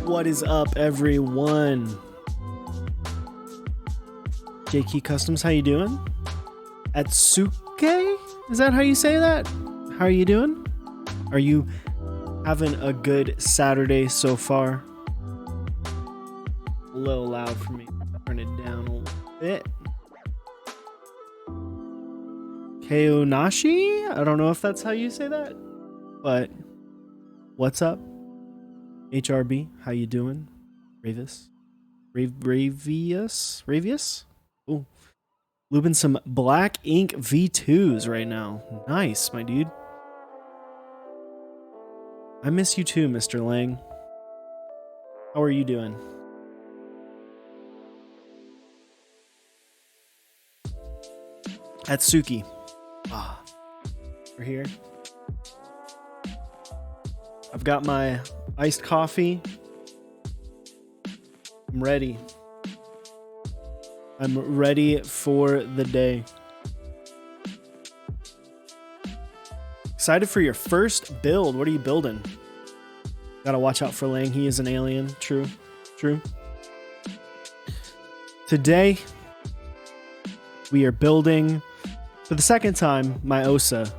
What is up, everyone? JK Customs, how you doing? Atsuke? Is that how you say that? How are you doing? Are you having a good Saturday so far? A little loud for me. Turn it down a little bit. Keonashi? I don't know if that's how you say that, but what's up? HRB, how you doing? Ravius? Ooh. Looping some Black Ink V2s right now. Nice, my dude. I miss you too, Mr. Lang. How are you doing? Atsuki. Ah, we're here. I've got my iced coffee. I'm ready. I'm ready for the day. Excited for your first build. What are you building? Gotta watch out for Lang. He is an alien. True. True. Today, we are building, for the second time, my OSA.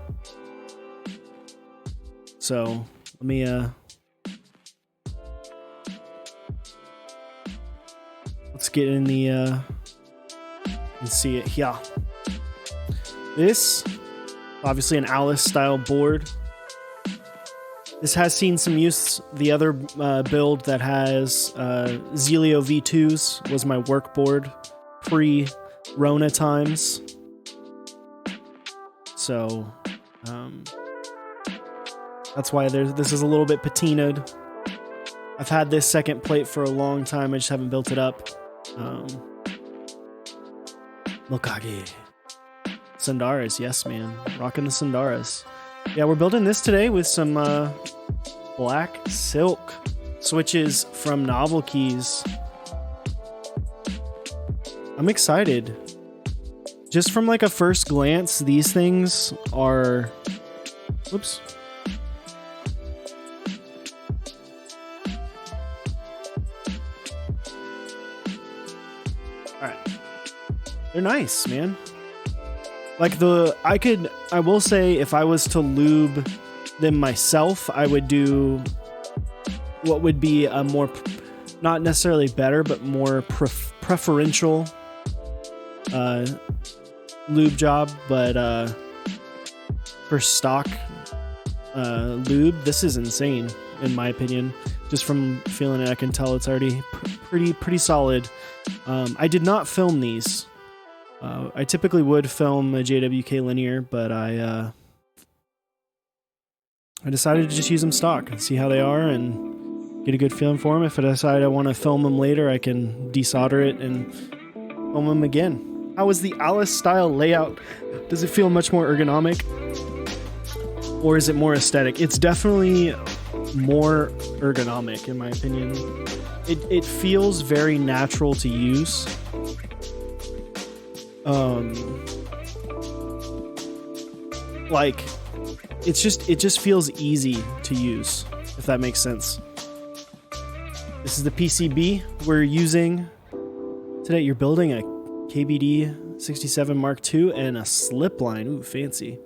So, let me, let's get in the, and see it here. This, obviously an Alice style board. This has seen some use. The other build that has Zelio V2s was my work board pre-Rona times. So, that's why this is a little bit patinaed. I've had this second plate for a long time. I just haven't built it up. Mokage. Sundaras, yes, man. Rocking the Sundaras. Yeah, we're building this today with some black silk switches from Novel Keys. I'm excited. Just from like a first glance, these things are... Whoops. Alright. They're nice, man. Like I will say if I was to lube them myself, I would do what would be a more, not necessarily better, but more preferential lube job. But for stock lube, this is insane in my opinion. Just from feeling it, I can tell it's already pretty solid. I did not film these. I typically would film a JWK linear, but I decided to just use them stock and see how they are and get a good feeling for them. If I decide I want to film them later, I can desolder it and film them again. How is the Alice style layout? Does it feel much more ergonomic? Or is it more aesthetic? It's definitely more ergonomic, in my opinion. It feels very natural to use. Like, it just feels easy to use, if that makes sense. This is the PCB we're using today. You're building a KBD 67 Mark II and a slip line. Ooh, fancy.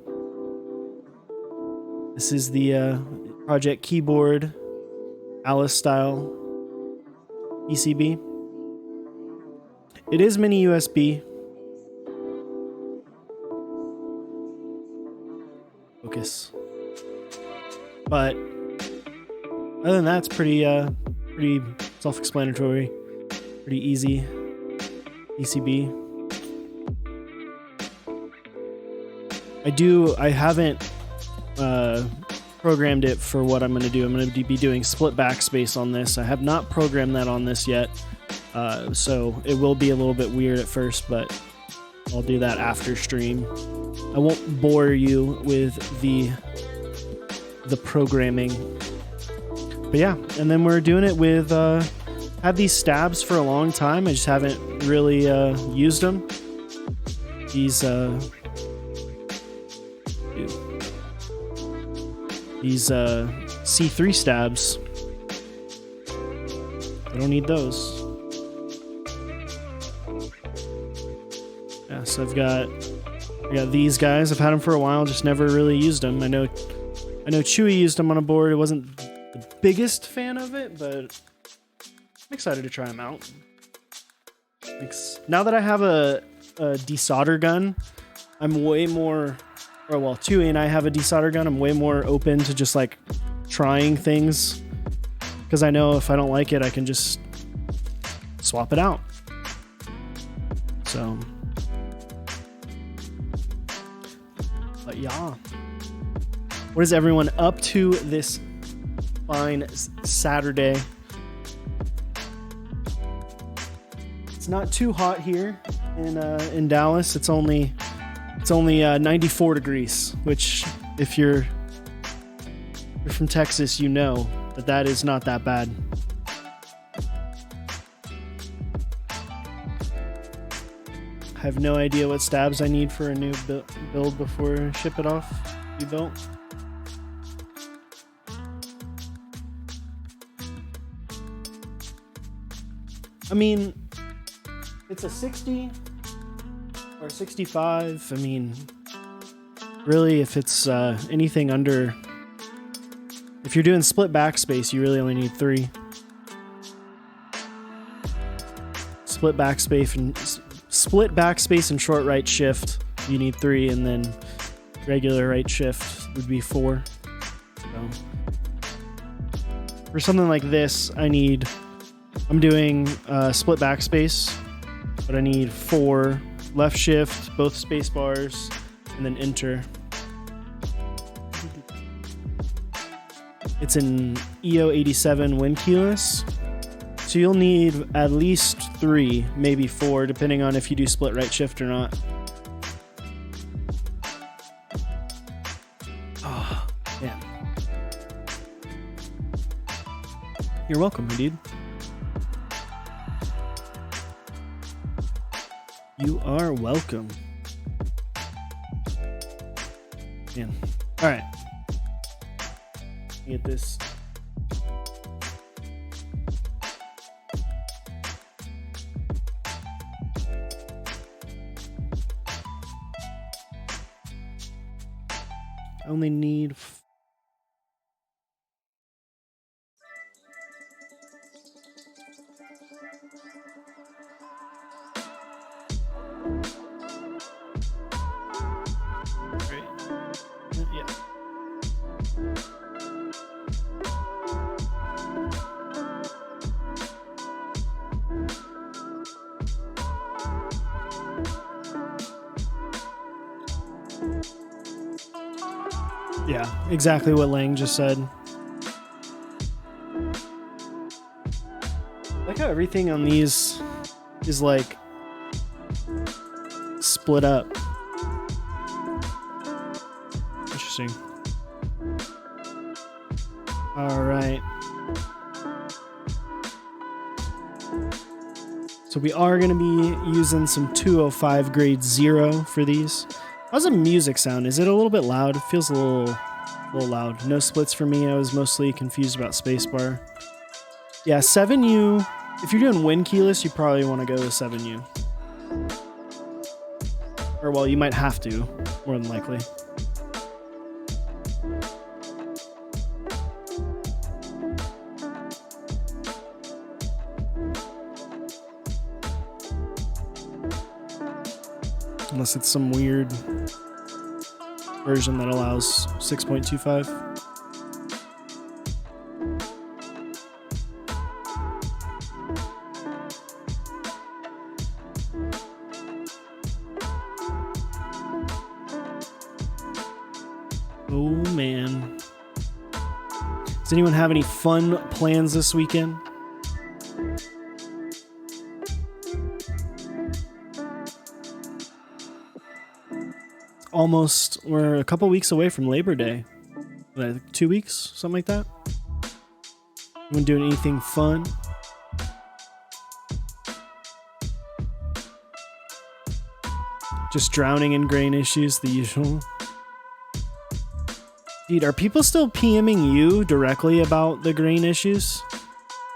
This is the Project Keyboard Alice style PCB. It is mini USB. Focus. But other than that, it's pretty self-explanatory, pretty easy PCB. I haven't programmed it for what I'm going to do. I'm going to be doing split backspace on this. I have not programmed that on this yet, so it will be a little bit weird at first, but I'll do that after stream. I won't bore you with the programming. But yeah, and then we're doing it with had these stabs for a long time. I just haven't really used them. These C3 stabs. I don't need those. Yeah, so I got these guys. I've had them for a while, just never really used them. I know Chewy used them on a board. It wasn't the biggest fan of it, but I'm excited to try them out. Now that I have a desolder gun, I'm way more, Chewy and I have a desolder gun. I'm way more open to just like trying things, because I know if I don't like it, I can just swap it out. So, but yeah, what is everyone up to this fine Saturday? It's not too hot here in Dallas. It's only 94 degrees, which if you're from Texas, you know that is not that bad. I have no idea what stabs I need for a new build before I ship it off. You don't? I mean, it's a 60 or 65. I mean, really, if it's anything under, if you're doing split backspace, you really only need 3. Split backspace and short right shift, you need 3, and then regular right shift would be 4. So for something like this, I'm doing split backspace, but I need 4 left shift, both space bars, and then enter. It's an EO87 wind keyless, so you'll need at least 3, maybe 4, depending on if you do split right shift or not. Oh, man. You're welcome, dude. You are welcome. Man. All right. Get this. I only need Yeah, exactly what Lang just said. I like how everything on these is like split up. Interesting. All right. So we are going to be using some 205 grade 0 for these. How's the music sound? Is it a little bit loud? It feels a little loud. No splits for me. I was mostly confused about spacebar. Yeah, 7U. If you're doing wind keyless, you probably want to go with 7U. Or, well, you might have to, more than likely. Unless it's some weird version that allows 6.25. Oh man. Does anyone have any fun plans this weekend? Almost, we're a couple weeks away from Labor Day. Like 2 weeks, something like that. Anyone doing anything fun? Just drowning in grain issues, the usual. Dude, are people still PMing you directly about the grain issues?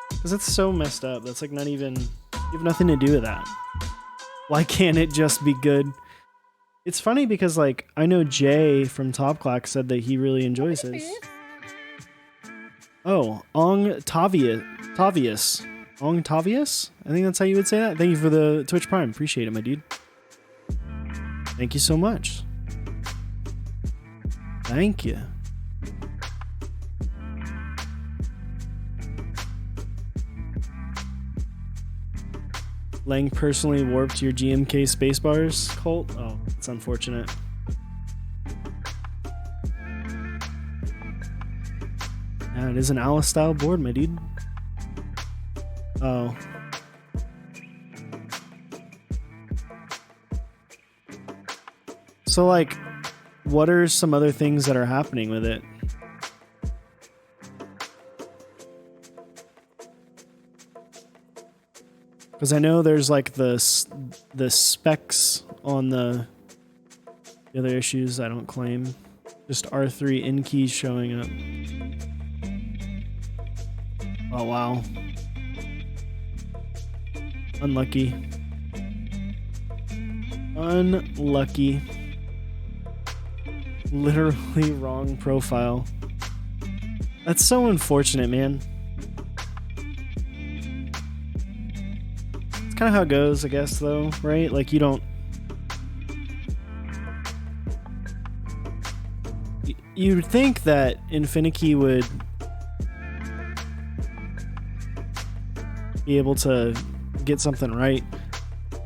Because that's so messed up. That's like not even, you have nothing to do with that. Why can't it just be good? It's funny because, like, I know Jay from Top Clock said that he really enjoys his. Oh, Tavius. Ong Tavius? I think that's how you would say that. Thank you for the Twitch Prime. Appreciate it, my dude. Thank you so much. Thank you. Lang personally warped your GMK spacebars, Colt? Oh, it's unfortunate. Yeah, it is an Alice style board, my dude. Oh. So, like, what are some other things that are happening with it? Because I know there's like the specs on the other issues I don't claim. Just R3 in keys showing up. Oh wow. Unlucky. Unlucky. Literally wrong profile. That's so unfortunate, man. It's kind of how it goes, I guess, though, right? Like, you don't... You'd think that Infinikey would be able to get something right.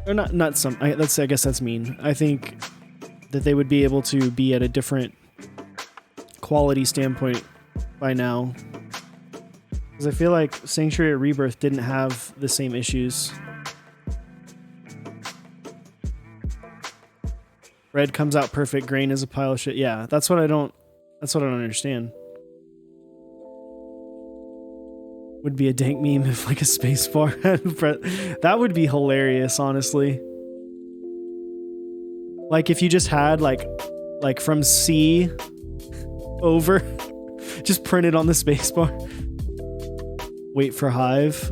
Or not some... I guess that's mean. I think that they would be able to be at a different quality standpoint by now. Because I feel like Sanctuary at Rebirth didn't have the same issues. Red comes out perfect, grain is a pile of shit. Yeah, that's what I don't understand. Would be a dank meme if like a space bar had that would be hilarious, honestly. Like if you just had like from C over just printed on the space bar. Wait for Hive.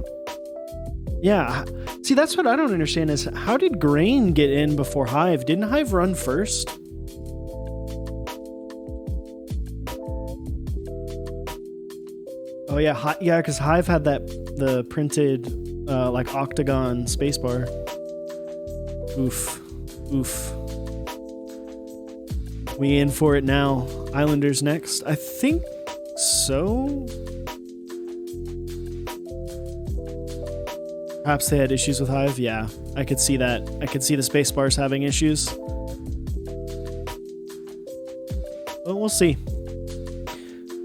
Yeah. See, that's what I don't understand is how did grain get in before Hive? Didn't Hive run first? Oh yeah, yeah, because Hive had the printed like octagon spacebar. Oof. We in for it now. Islanders next. I think so. Perhaps they had issues with Hive. Yeah, I could see that. I could see the spacebars having issues. But we'll see.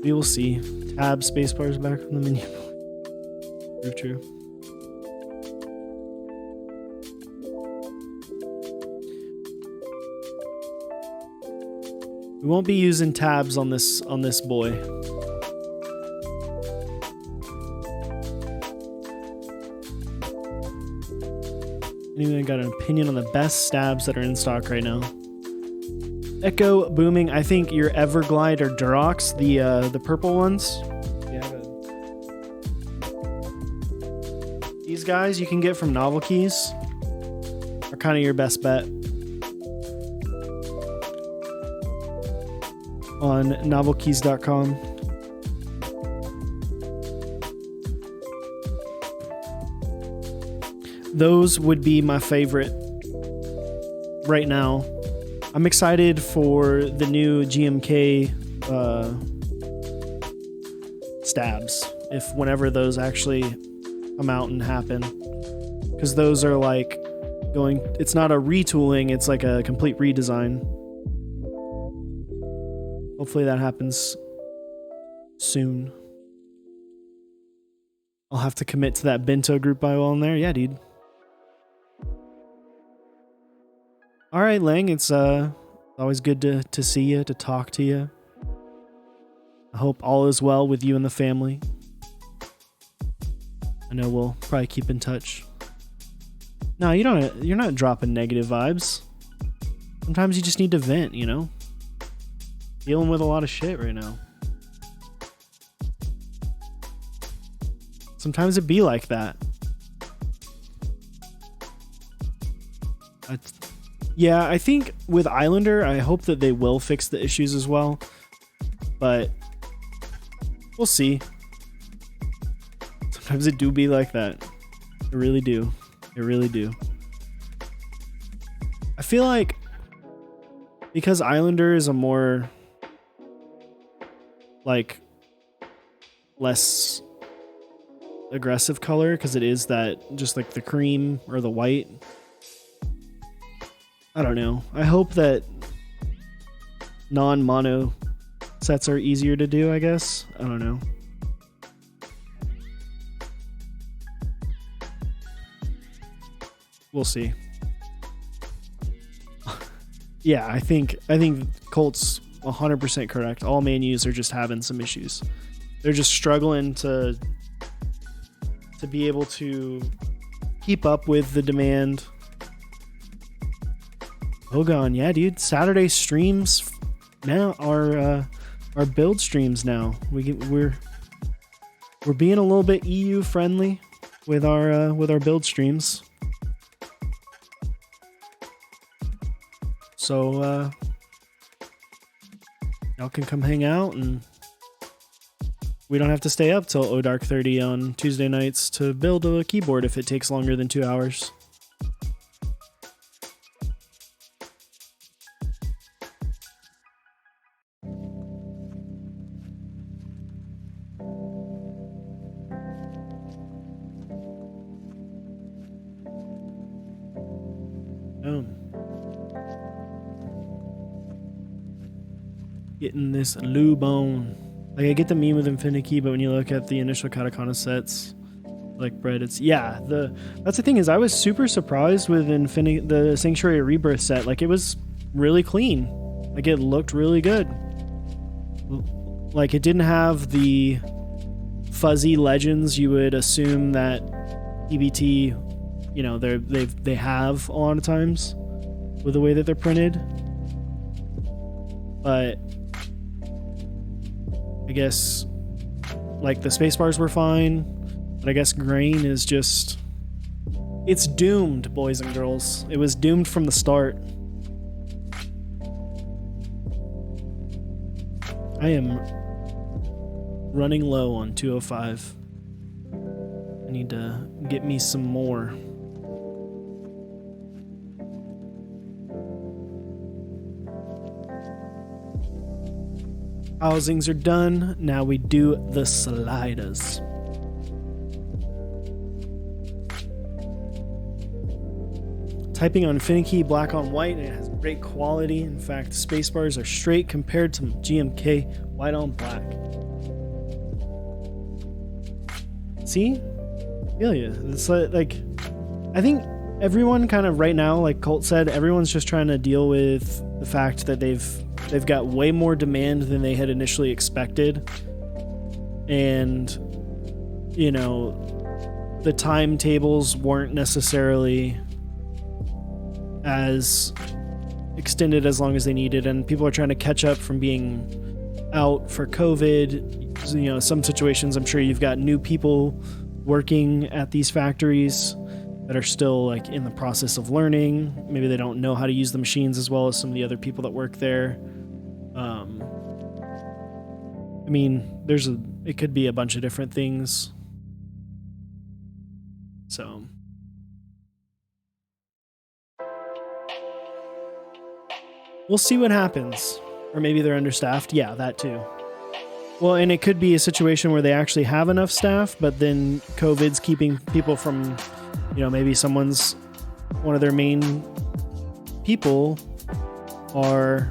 We will see. Tab spacebar back from the menu. True. We won't be using tabs on this boy. Anyone got an opinion on the best stabs that are in stock right now? Echo Booming, I think your Everglide or Durox, the purple ones. Yeah. These guys you can get from Novel Keys are kind of your best bet on novelkeys.com. Those would be my favorite right now. I'm excited for the new GMK stabs, if whenever those actually come out and happen, because those are like it's not a retooling, it's like a complete redesign. Hopefully that happens soon. I'll have to commit to that Bento group buy while I'm there. Yeah, dude. All right, Lang, it's always good to see you, to talk to you. I hope all is well with you and the family. I know we'll probably keep in touch. No, you're not dropping negative vibes. Sometimes you just need to vent, you know? Dealing with a lot of shit right now. Sometimes it be like that. Yeah, I think with Islander, I hope that they will fix the issues as well. But we'll see. Sometimes it do be like that. It really do. It really do. I feel like because Islander is a more like less aggressive color, because it is that just like the cream or the white. I don't know. I hope that non-mono sets are easier to do, I guess. I don't know. We'll see. Yeah, I think Colt's 100% correct. All menus are just having some issues. They're just struggling to be able to keep up with the demand. Hogan, yeah, dude. Saturday streams now are build streams now. We're being a little bit EU friendly with our build streams. So y'all can come hang out, and we don't have to stay up till Dark 30 on Tuesday nights to build a keyboard if it takes longer than 2 hours. Getting this lube on. Like, I get the meme with Infinity, but when you look at the initial Katakana sets, like bread, it's that's the thing, is I was super surprised with the Sanctuary Rebirth set. Like, it was really clean. Like, it looked really good. Like, it didn't have the fuzzy legends you would assume that EBT, you know, they have a lot of times with the way that they're printed. But I guess, like, the spacebars were fine, but I guess grain is just... It's doomed, boys and girls. It was doomed from the start. I am running low on 205. I need to get me some more. Housings are done. Now we do the sliders. Typing on Finicky black on white, and it has great quality. In fact, spacebars are straight compared to GMK white on black. See? Feel you. It's like I think everyone kind of right now, like Colt said, everyone's just trying to deal with the fact that they've got way more demand than they had initially expected. And, you know, the timetables weren't necessarily as extended as long as they needed, and people are trying to catch up from being out for COVID. You know, some situations, I'm sure you've got new people working at these factories that are still like in the process of learning. Maybe they don't know how to use the machines as well as some of the other people that work there. I mean, it could be a bunch of different things. So we'll see what happens. Or maybe they're understaffed. Yeah, that too. Well, and it could be a situation where they actually have enough staff, but then COVID's keeping people from, you know, maybe one of their main people are,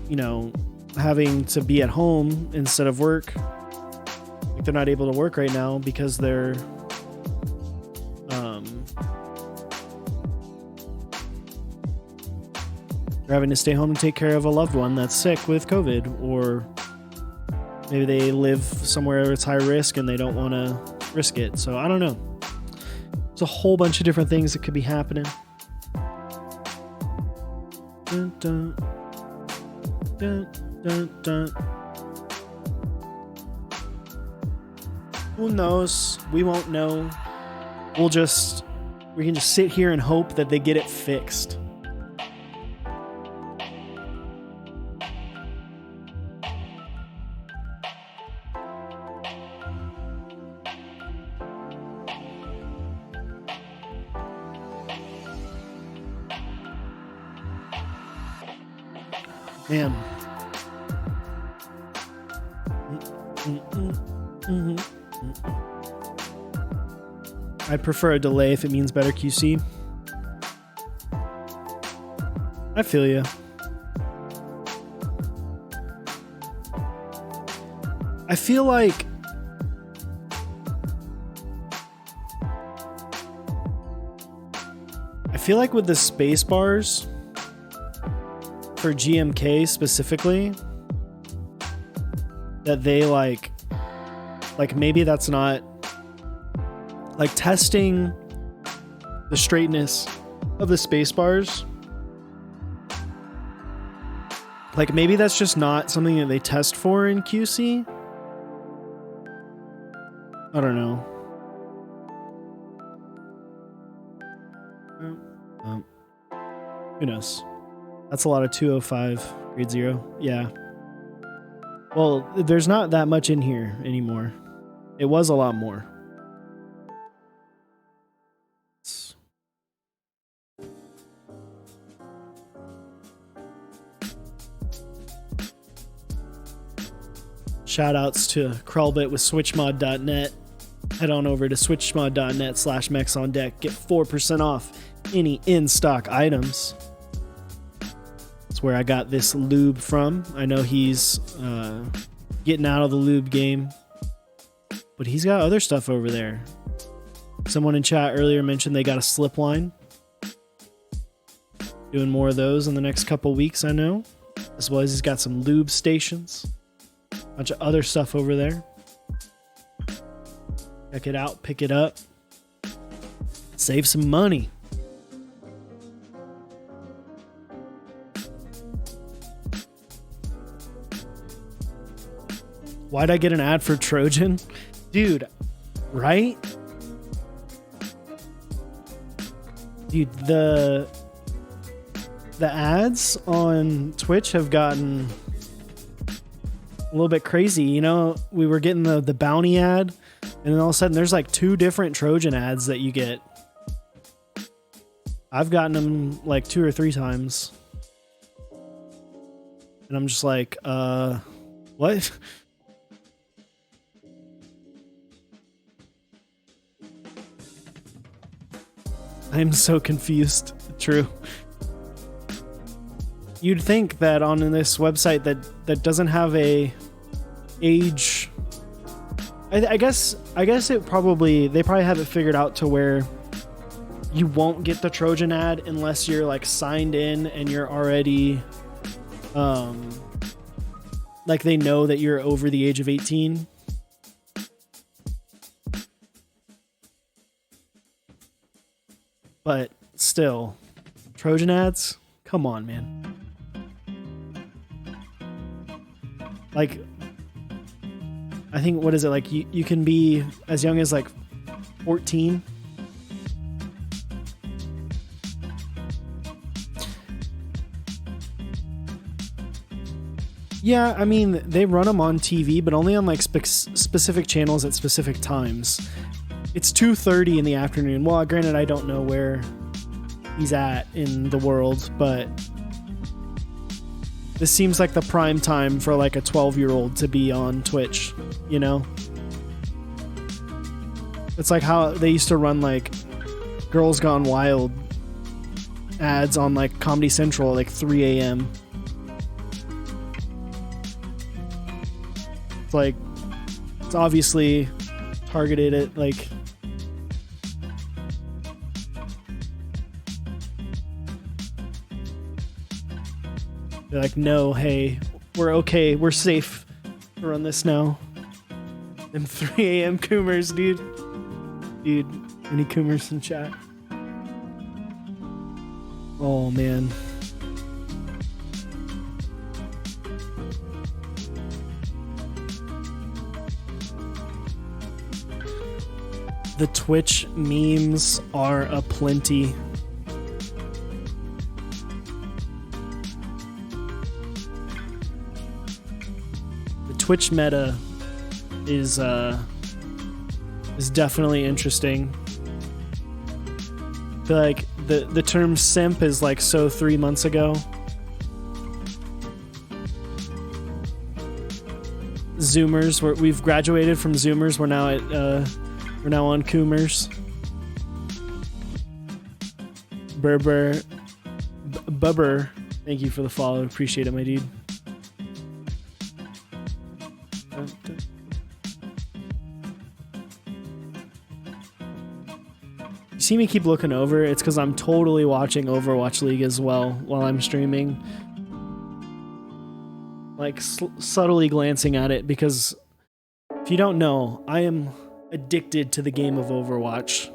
you know, having to be at home instead of work. Like they're not able to work right now because they're having to stay home and take care of a loved one that's sick with COVID, or maybe they live somewhere where it's high risk and they don't want to risk it. So I don't know. There's a whole bunch of different things that could be happening. Dun, dun, dun, dun, dun. Who knows? We won't know. We can just sit here and hope that they get it fixed. Man. I prefer a delay if it means better QC. I feel you. I feel like with the space bars for GMK specifically, that they like maybe that's not like testing the straightness of the space bars. Like maybe that's just not something that they test for in QC. I don't know. Who knows? That's a lot of 205 grade 0. Yeah. Well, there's not that much in here anymore. It was a lot more. Shout outs to Krulbit with switchmod.net. Head on over to switchmod.net/mechs-on-deck. Get 4% off any in-stock items. That's where I got this lube from. I know he's getting out of the lube game, but he's got other stuff over there. Someone in chat earlier mentioned they got a slip line. Doing more of those in the next couple weeks, I know. As well as he's got some lube stations. Bunch of other stuff over there. Check it out, pick it up. Save some money. Why'd I get an ad for Trojan? Dude, right? Dude, the ads on Twitch have gotten a little bit crazy. You know, we were getting the bounty ad, and then all of a sudden there's like 2 different Trojan ads that you get. I've gotten them like 2 or 3 times. And I'm just like, what? I'm so confused. True. You'd think that on this website that doesn't have a age I guess they probably have it figured out to where you won't get the Trojan ad unless you're like signed in and you're already like they know that you're over the age of 18. But still, Trojan ads? Come on, man. Like, I think, what is it? Like, you can be as young as like 14. Yeah, I mean, they run them on TV, but only on like specific channels at specific times. It's 2:30 in the afternoon. Well, granted, I don't know where he's at in the world, but this seems like the prime time for like a 12-year-old to be on Twitch, you know? It's like how they used to run like Girls Gone Wild ads on like Comedy Central at like 3 a.m. It's like, it's obviously targeted at like they're like, no, hey, we're okay, we're safe to run this now. Them 3 a.m. Coomers, dude. Dude, any Coomers in chat? Oh, man. The Twitch memes are aplenty. The Twitch meta is definitely interesting. I feel like the term simp is like so 3 months ago. Zoomers, we've graduated from Zoomers. We're now at we're now on Coomers. Bubber, thank you for the follow. Appreciate it, my dude. You see me keep looking over? It's because I'm totally watching Overwatch League as well while I'm streaming. Like subtly glancing at it because if you don't know, I am addicted to the game of Overwatch.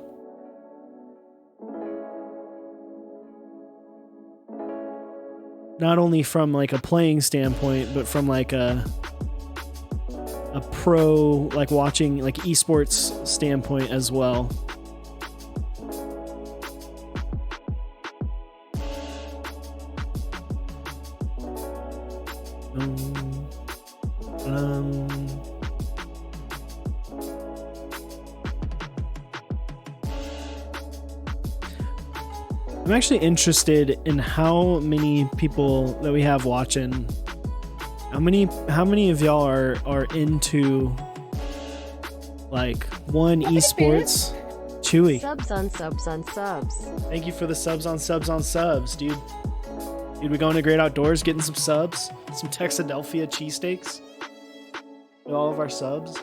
Not only from like a playing standpoint, but from like a pro, like watching like esports standpoint as well. I'm actually interested in how many people that we have watching. How many of y'all are into like one esports? Chewy. Subs on subs on subs. Thank you for the subs on subs on subs, dude. Dude, we going to Great Outdoors, getting some subs, some Texadelphia cheesesteaks with all of our subs.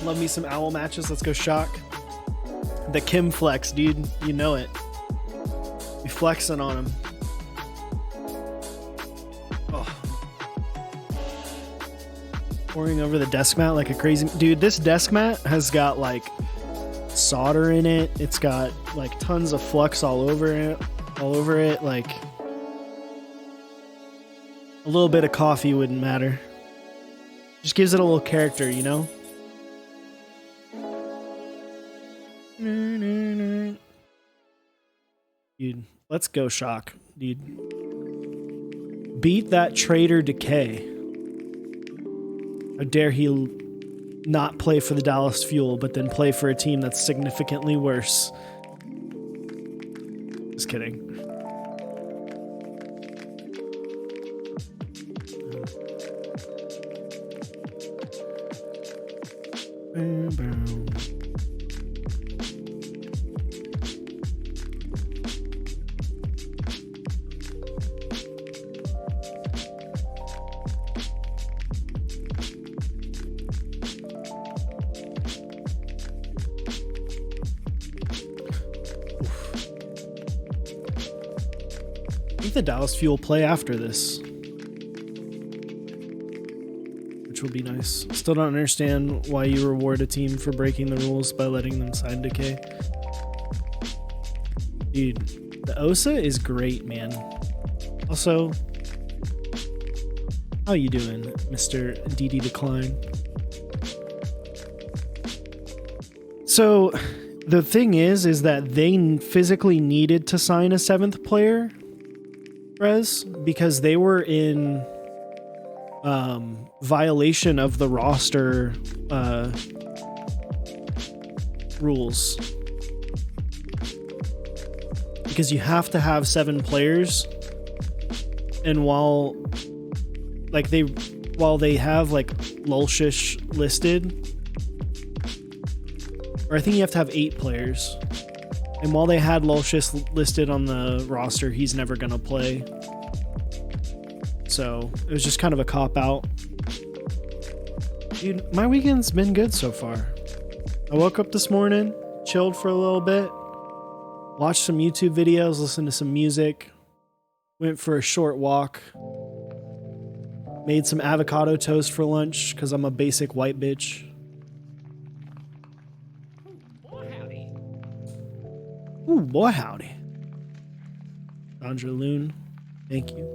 Love me some owl matches. Let's go Shock. The Kim flex, dude. You know it. We flexing on him. Oh. Pouring over the desk mat like a crazy... Dude, this desk mat has got like solder in it. It's got like tons of flux all over it. Like a little bit of coffee wouldn't matter. Just gives it a little character, you know? Dude, let's go Shock, dude. Beat that traitor Decay. How dare he not play for the Dallas Fuel, but then play for a team that's significantly worse. Just kidding. I think the Dallas Fuel play after this, which will be nice. Still don't understand why you reward a team for breaking the rules by letting them sign decay. Dude, the OSA is great, man. Also, how you doing, Mr. DD Decline? So, the thing is that they physically needed to sign a 7th player, Rez, because they were in violation of the roster rules. Because you have to have 7 players, and while they have like Lulshish listed, or I think you have to have 8 players. And while they had Lulshish listed on the roster, he's never going to play. So it was just kind of a cop-out. Dude, my weekend's been good so far. I woke up this morning, chilled for a little bit, watched some YouTube videos, listened to some music, went for a short walk, made some avocado toast for lunch because I'm a basic white bitch. Ooh, boy, howdy. Sandra Loon, thank you.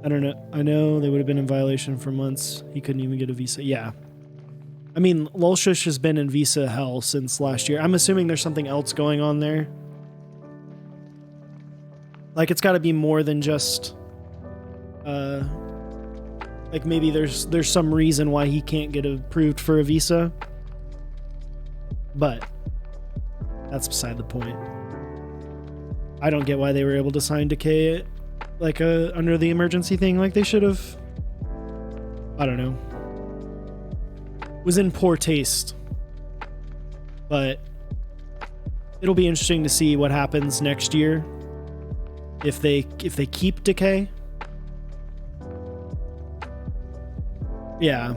I don't know. I know they would have been in violation for months. He couldn't even get a visa. Yeah. I mean, Lulshish has been in visa hell since last year. I'm assuming there's something else going on there. Like, it's got to be more than just... like, maybe there's some reason why he can't get approved for a visa. But... that's beside the point. I don't get why they were able to sign Decay like under the emergency thing like they should have. I don't know. It was in poor taste. But it'll be interesting to see what happens next year if they keep Decay. Yeah.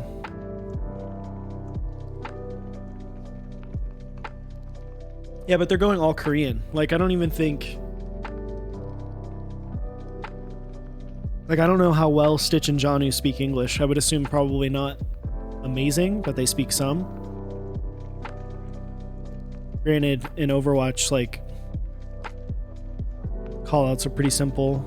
Yeah, but they're going all Korean. Like, I don't even think... like, I don't know how well Stitch and Janu speak English. I would assume probably not amazing, but they speak some. Granted, in Overwatch, like, callouts are pretty simple.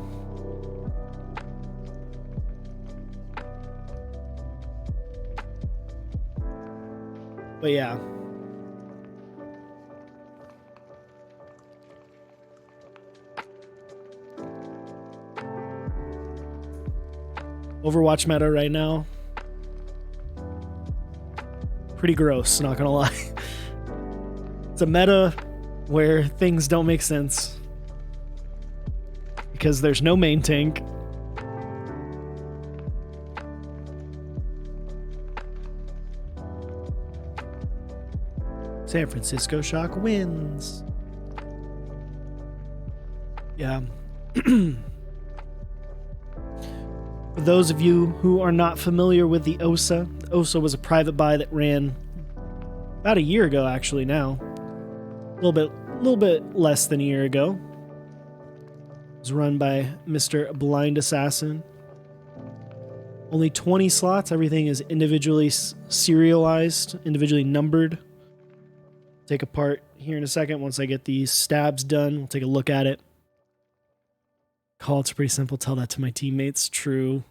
But yeah. Overwatch meta right now. Pretty gross, not gonna lie. It's a meta where things don't make sense. Because there's no main tank. San Francisco Shock wins. Yeah. For those of you who are not familiar with the OSA was a private buy that ran about a year ago, actually. Now, a little bit less than a year ago. It was run by Mr. Blind Assassin. Only 20 slots. Everything is individually serialized, individually numbered. Take apart here in a second. Once I get these stabs done, we'll take a look at it. Call, it's pretty simple. Tell that to my teammates. True.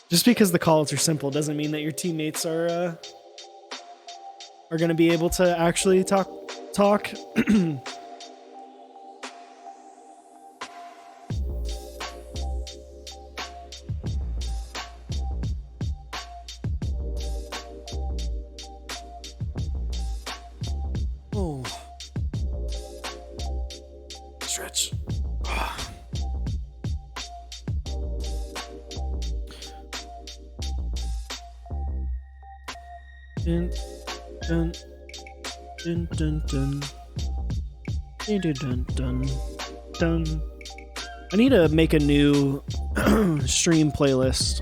Just because the calls are simple doesn't mean that your teammates are going to be able to actually talk talk. Oh. Stretch. Dun, dun, dun, dun, dun. Dun, dun, dun, dun, dun. I need to make a new stream playlist.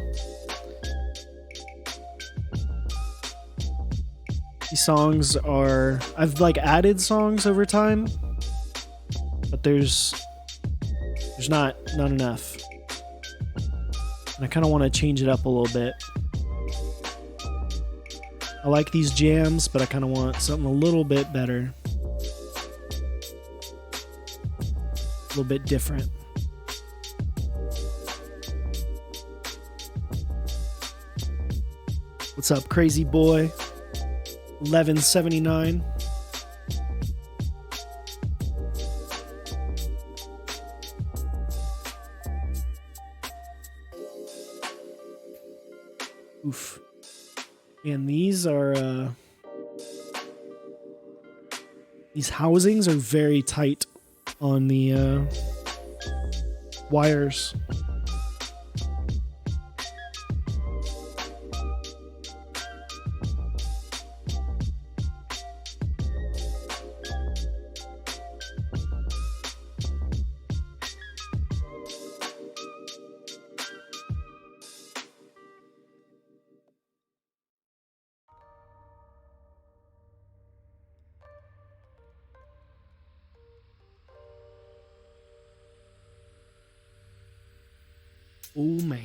These songs are... I've like added songs over time, but there's not enough. And I kind of want to change it up a little bit. I like these jams, but I kind of want something a little bit better. A little bit different. What's up, crazy boy? 1179. Oof. And these are these housings are very tight on the wires. Oh man.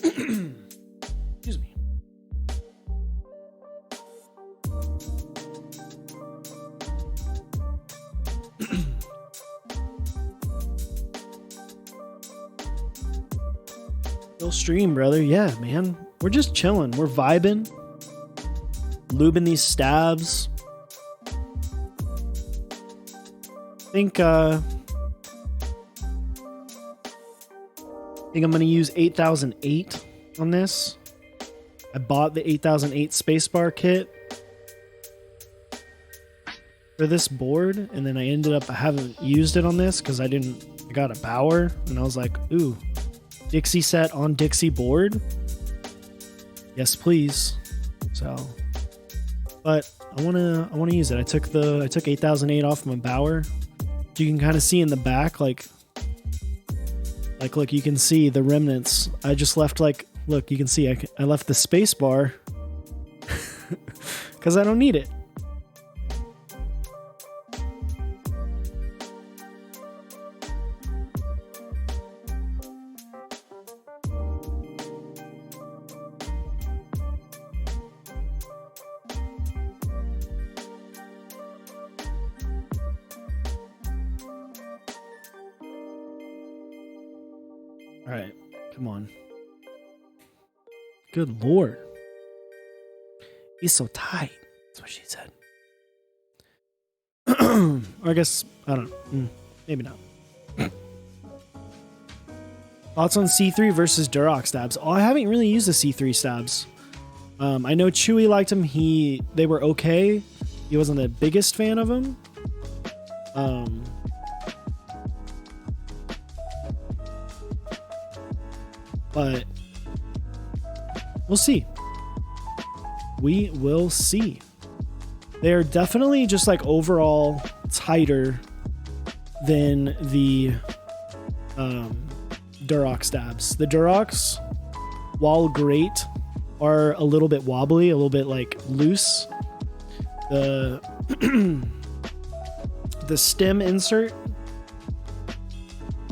Excuse me. Still stream, brother. Yeah, man. We're just chilling. We're vibing. Lubing these stabs. I think I'm going to use 8008 on this. I bought the 8008 spacebar kit for this board, and then I haven't used it on this because I got a Bauer, and I was like, ooh, Dixie set on Dixie board? Yes, please. So, but I want to use it. I took 8008 off my Bauer. You can kind of see in the back, like look, you can see the remnants. I just left look, you can see I left the space bar because I don't need it. All right, come on. Good Lord. He's so tight. That's what she said. Or I guess, I don't know. Maybe not. Thoughts on C3 versus Duroc stabs? Oh, I haven't really used the C3 stabs. I know Chewy liked them. They were okay. He wasn't the biggest fan of them. But we'll see. We will see. They're definitely just like overall tighter than the Duroc stabs. The Durocs, while great, are a little bit wobbly, a little bit like loose. The the stem insert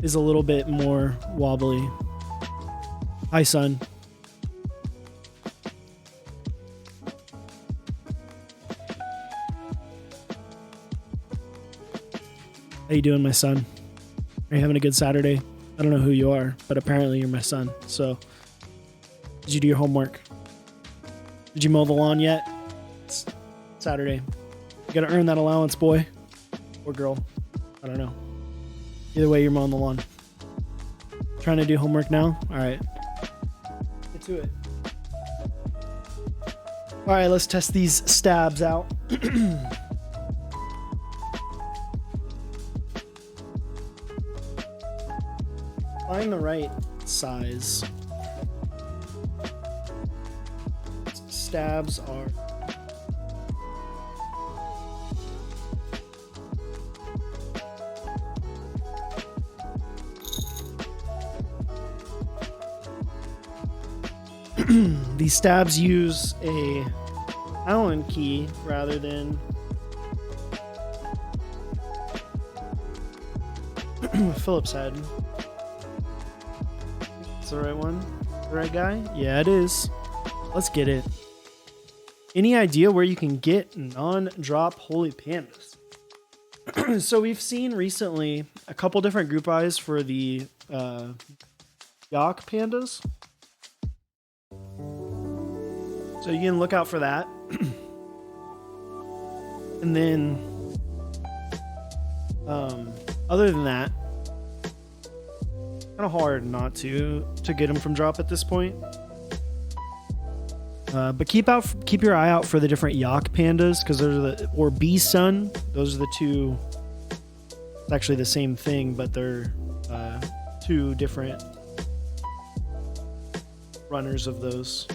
is a little bit more wobbly. Hi, son. How you doing, my son? Are you having a good Saturday? I don't know who you are, but apparently you're my son. So, did you do your homework? Did you mow the lawn yet? It's Saturday. You gotta earn that allowance, boy. Or girl. I don't know. Either way, you're mowing the lawn. Trying to do homework now? Alright. Get to it. Alright, let's test these stabs out. Find the right size. Stabs are these stabs use a Allen key rather than Phillips head. Is the right one? The right guy? Yeah, it is. Let's get it. Any idea where you can get non-drop holy pandas? So we've seen recently a couple different group buys for the Yak pandas. So you can look out for that. And then other than that, kind of hard not to get them from drop at this point. But keep your eye out for the different Yak pandas, because those are or Bee Sun. Those are the two. It's actually the same thing, but they're two different runners of those.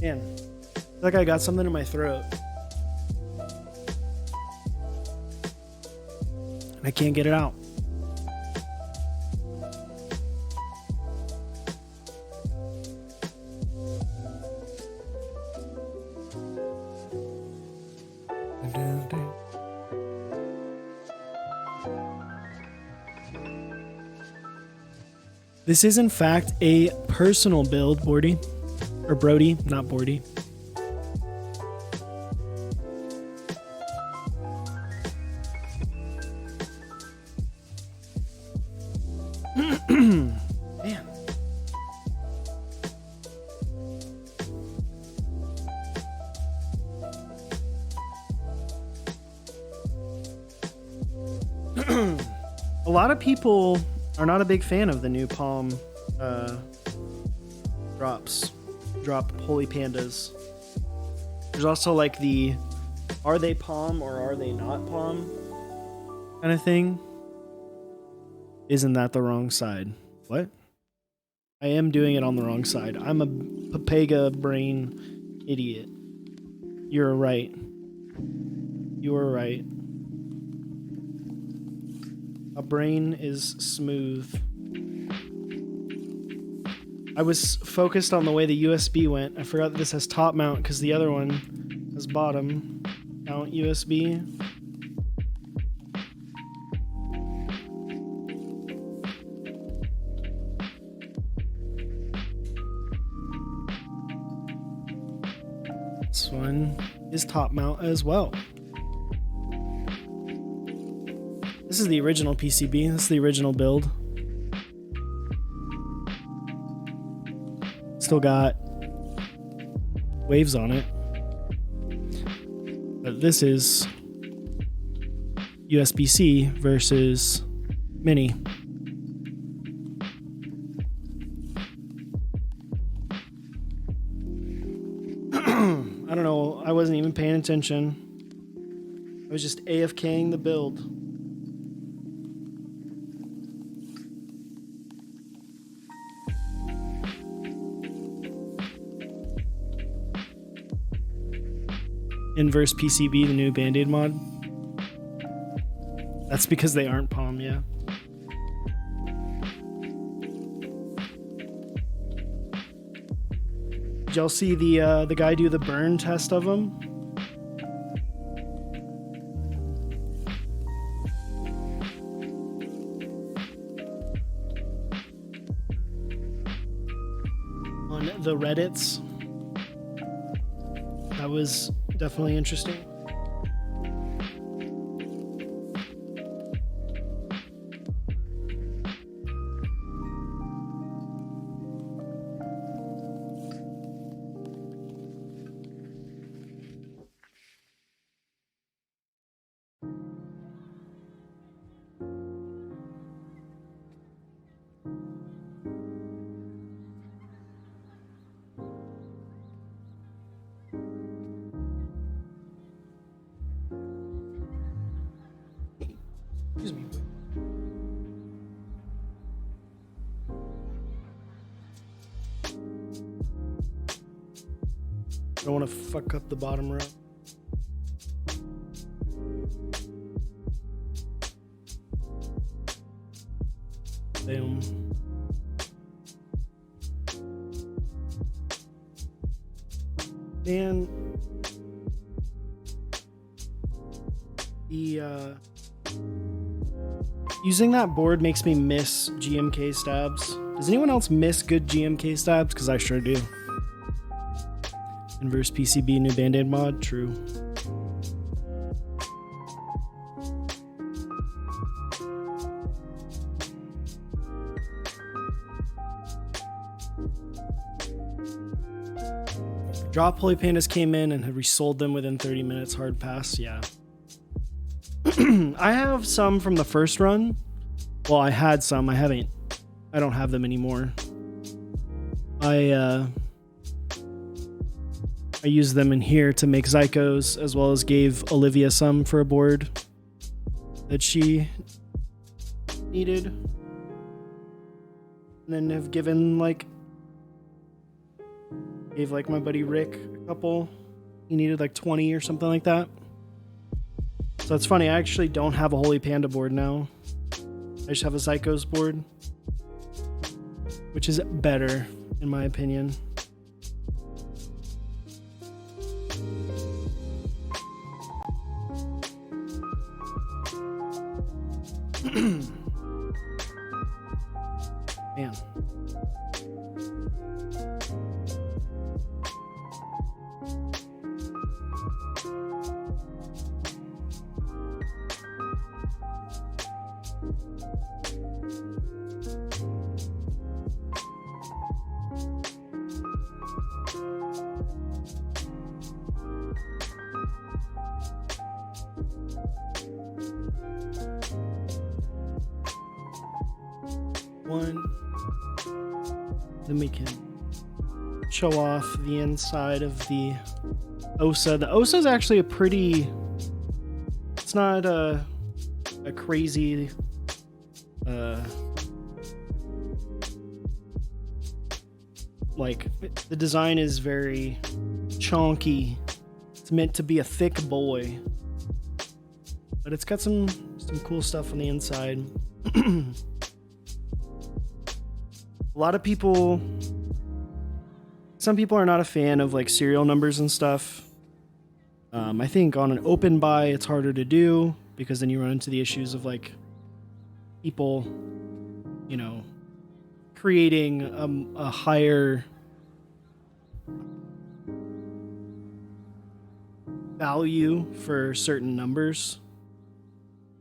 Man, I feel like I got something in my throat. And I can't get it out. This is in fact a personal build, Bordy. Or Brody, not Bordy. Man. A lot of people are not a big fan of the new Palm drop holy pandas. There's also like the are they Palm or are they not Palm kind of thing. Isn't that the wrong side? What? I am doing it on the wrong side. I'm a Papega brain idiot. You're right. You are right. A brain is smooth. I was focused on the way the USB went. I forgot that this has top mount because the other one has bottom mount USB. This one is top mount as well. This is the original PCB. This is the original build. Still got waves on it. But this is USB-C versus Mini. I don't know. I wasn't even paying attention. I was just AFKing the build. Inverse PCB, the new Band-Aid mod. That's because they aren't Palm, yeah. Did y'all see the guy do the burn test of them? On the Reddits. That was definitely interesting. Excuse me. I don't want to fuck up the bottom row. Boom. Man, the using that board makes me miss GMK stabs. Does anyone else miss good GMK stabs? Because I sure do. Inverse PCB, new Band-Aid mod, true. Drop Holy Pandas came in and had resold them within 30 minutes. Hard pass, yeah. I have some from the first run. Well, I had some. I don't have them anymore. I used them in here to make Zycos, as well as gave Olivia some for a board that she needed. And then have given gave my buddy Rick a couple. He needed 20 or something like that. So it's funny, I actually don't have a Holy Panda board now. I just have a Zycos board, which is better in my opinion. Man. Then we can show off the inside of the OSA. The OSA is actually it's not a crazy the design is very chunky. It's meant to be a thick boy, but it's got some cool stuff on the inside. A lot of people, some people are not a fan of serial numbers and stuff. I think on an open buy it's harder to do because then you run into the issues of people, creating a higher value for certain numbers.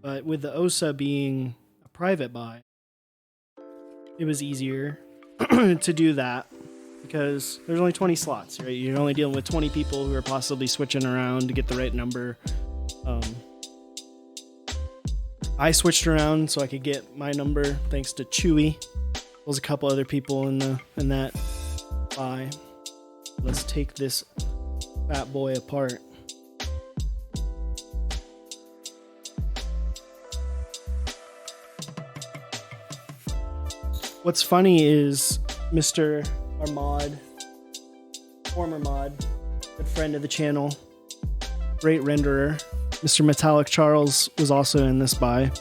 But with the OSA being a private buy, it was easier to do that because there's only 20 slots, right? You're only dealing with 20 people who are possibly switching around to get the right number. I switched around so I could get my number thanks to Chewy. There was a couple other people in that buy. Let's take this fat boy apart. What's funny is Mr. Armad, former mod, good friend of the channel, great renderer. Mr. Metallic Charles was also in this buy.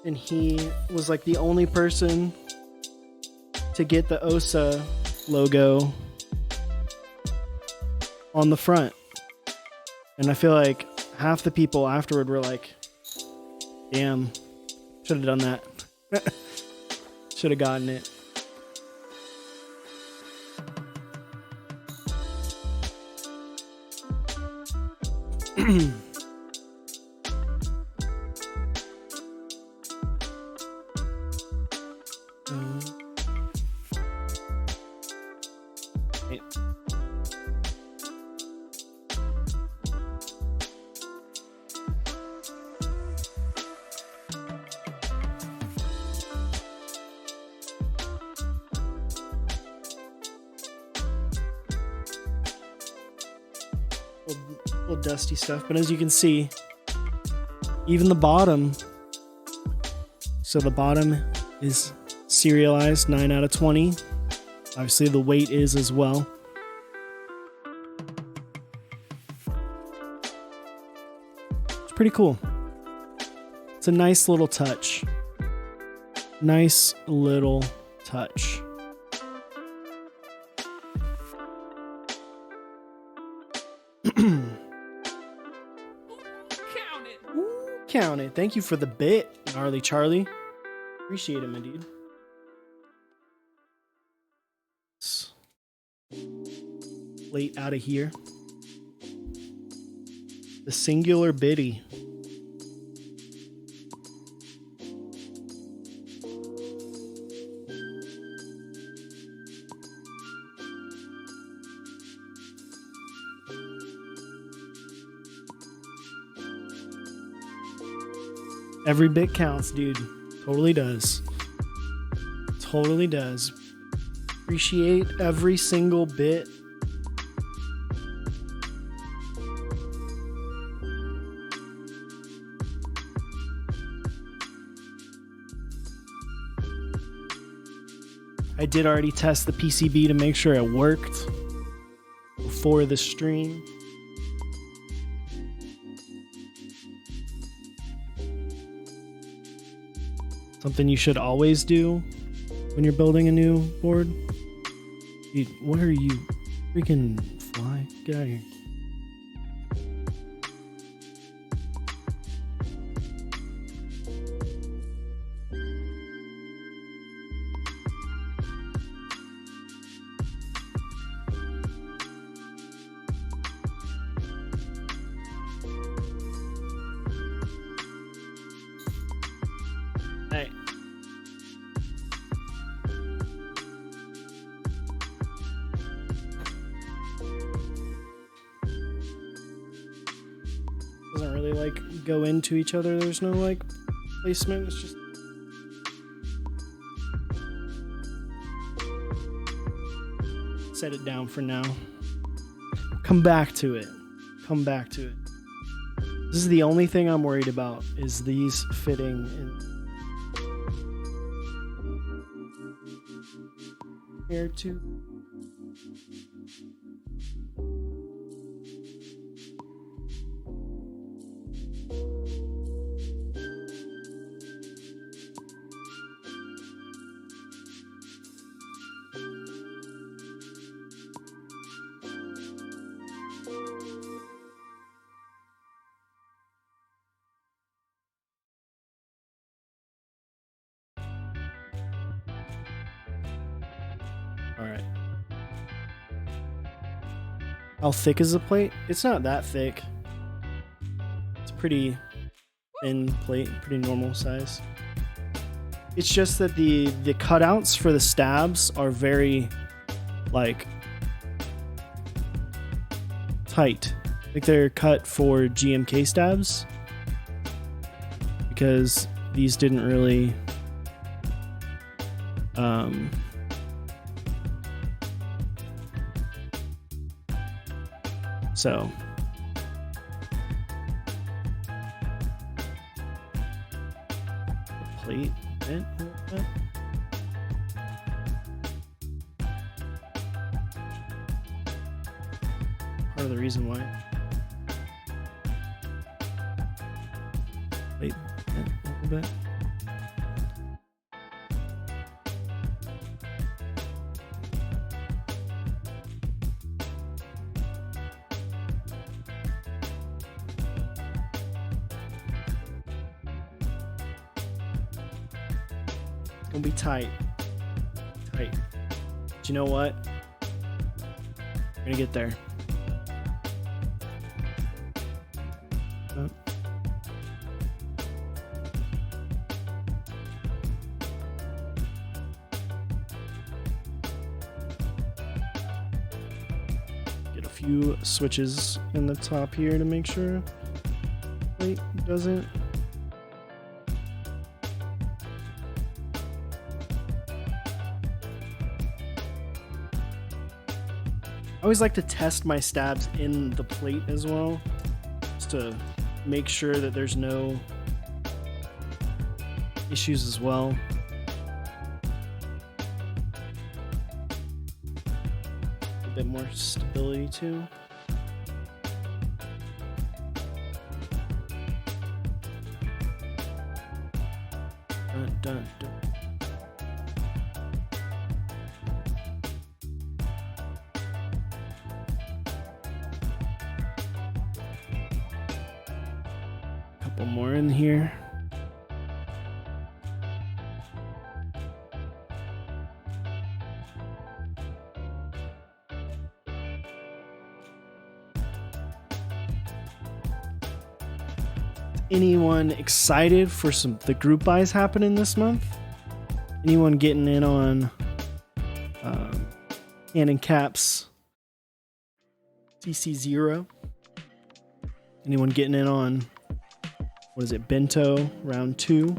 And he was like the only person to get the OSA logo on the front. And I feel like half the people afterward were like, damn, should have done that. Should have gotten it. Wait. Little dusty stuff, but as you can see, even the bottom, so the bottom is serialized 9 out of 20. Obviously the weight is as well. It's pretty cool. It's a nice little touch. Nice little touch. Count it. Ooh, count it. Thank you for the bit, Gnarly Charlie. Appreciate it, my dude. Plate out of here. The singular biddy. Every bit counts, dude. Totally does. Totally does. Appreciate every single bit. I did already test the PCB to make sure it worked before the stream. Something you should always do when you're building a new board. Dude, what are you? Freaking fly. Get out of here. Hey. Doesn't really like go into each other. There's no like placement. It's just set it down for now. Come back to it. Come back to it. This is the only thing I'm worried about is these fitting in. Here too. All right. How thick is the plate? It's not that thick. It's a pretty thin plate, pretty normal size. It's just that the cutouts for the stabs are very like tight. Like they're cut for GMK stabs because these didn't really so the plate bent a little bit. Part of the reason why. plate bent a little bit. It's gonna be tight. Tight. But you know what? We're gonna get there. Get a few switches in the top here to make sure plate doesn't. I always like to test my stabs in the plate as well, just to make sure that there's no issues as well. A bit more stability too. Dun, dun, dun. Couple more in here. Anyone excited for the group buys happening this month? Anyone getting in on Cannon Caps CC0? Anyone getting in on, what is it, Bento round 2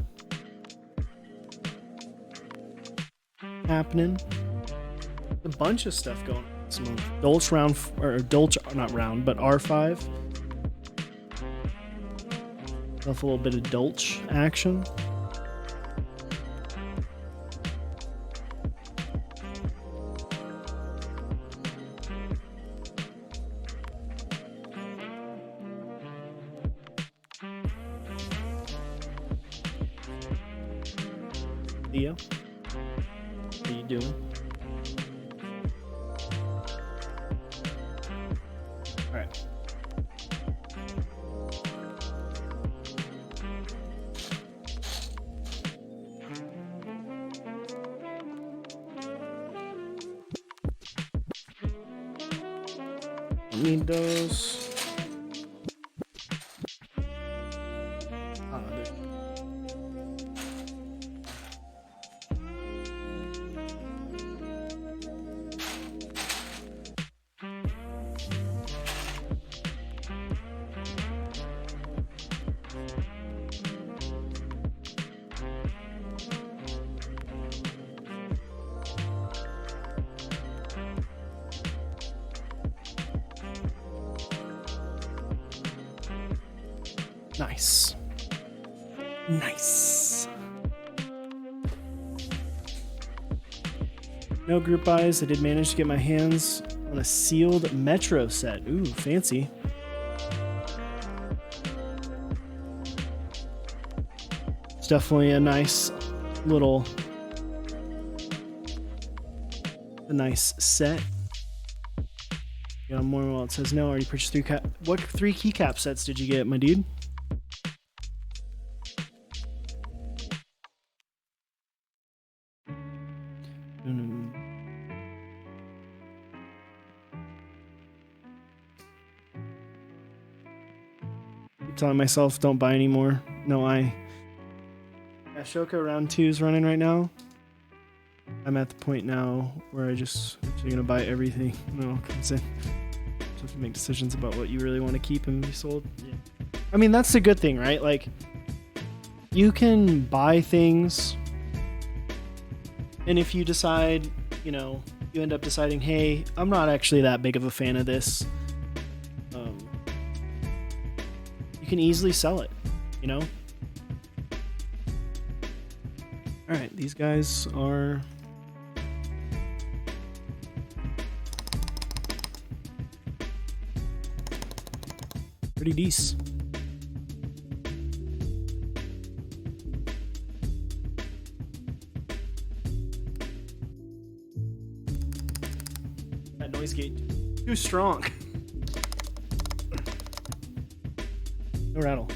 happening? A bunch of stuff going on this month. Dolch round, or Dolch, not round, but R5. A little bit of Dolch action. Leo, what are you doing? All right. Need those. Nice. Nice. No group buys. I did manage to get my hands on a sealed Metro set. Ooh, fancy. It's definitely a nice little, a nice set. Got more. Well, it says no. Already purchased 3 cap. What 3 keycap sets did you get, my dude? Telling myself don't buy anymore. No, Ashoka round 2 is running right now. I'm at the point now where I just actually gonna buy everything. No, comes in. Just have to make decisions about what you really want to keep and be sold. Yeah. I mean, that's the good thing, right? Like, you can buy things, and if you decide, you know, you end up deciding, hey, I'm not actually that big of a fan of this. You can easily sell it, you know? All right, these guys are pretty decent. noise gate too strong. No rattle.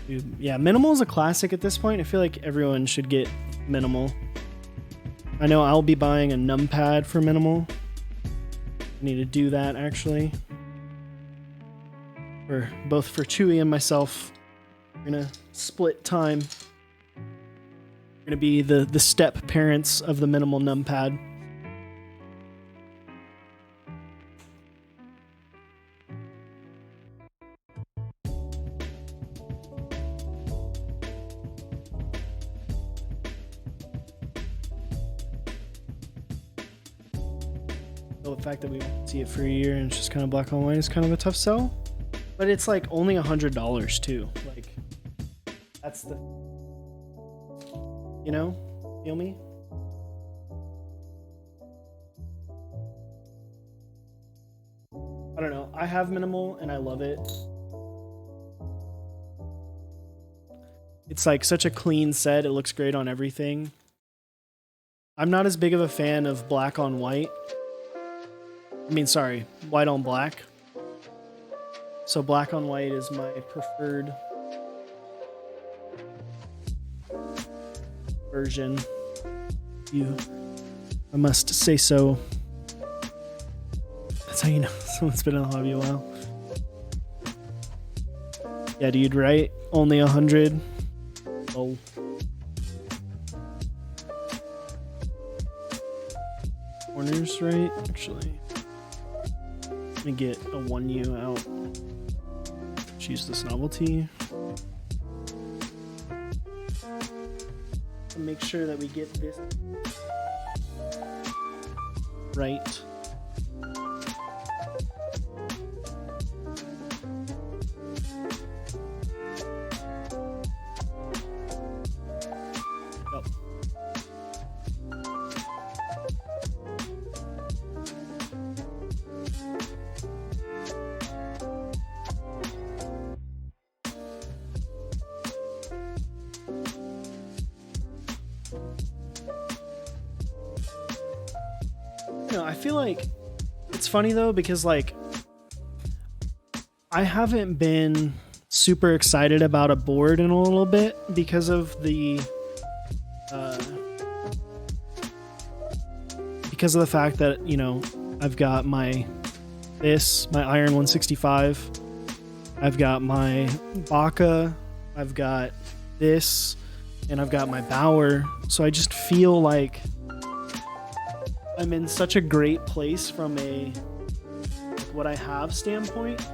Dude, yeah, minimal is a classic at this point. I feel like everyone should get minimal. I know I'll be buying a numpad for minimal. I need to do that actually. For both for Chewy and myself. We're gonna split time. We're gonna be the step parents of the minimal numpad. The fact that we see it for a year and it's just kind of black and white is kind of a tough sell, but it's like only $100 too. Like that's the, you know, feel me? I don't know. I have minimal and I love it. It's like such a clean set. It looks great on everything. I'm not as big of a fan of black on white. I mean, sorry, white on black. So black on white is my preferred version. I must say so. That's how you know someone's been in the hobby a while. Yeah, dude, right? Only 100. Oh. Corners, right? Actually. Let me get a 1U out. Choose this novelty. And make sure that we get this right. I feel like it's funny though, because like I haven't been super excited about a board in a little bit because of the fact that, you know, I've got my Iron 165, I've got my Baka, I've got this, and I've got my Bauer. So I just feel like I'm in such a great place from a what I have standpoint.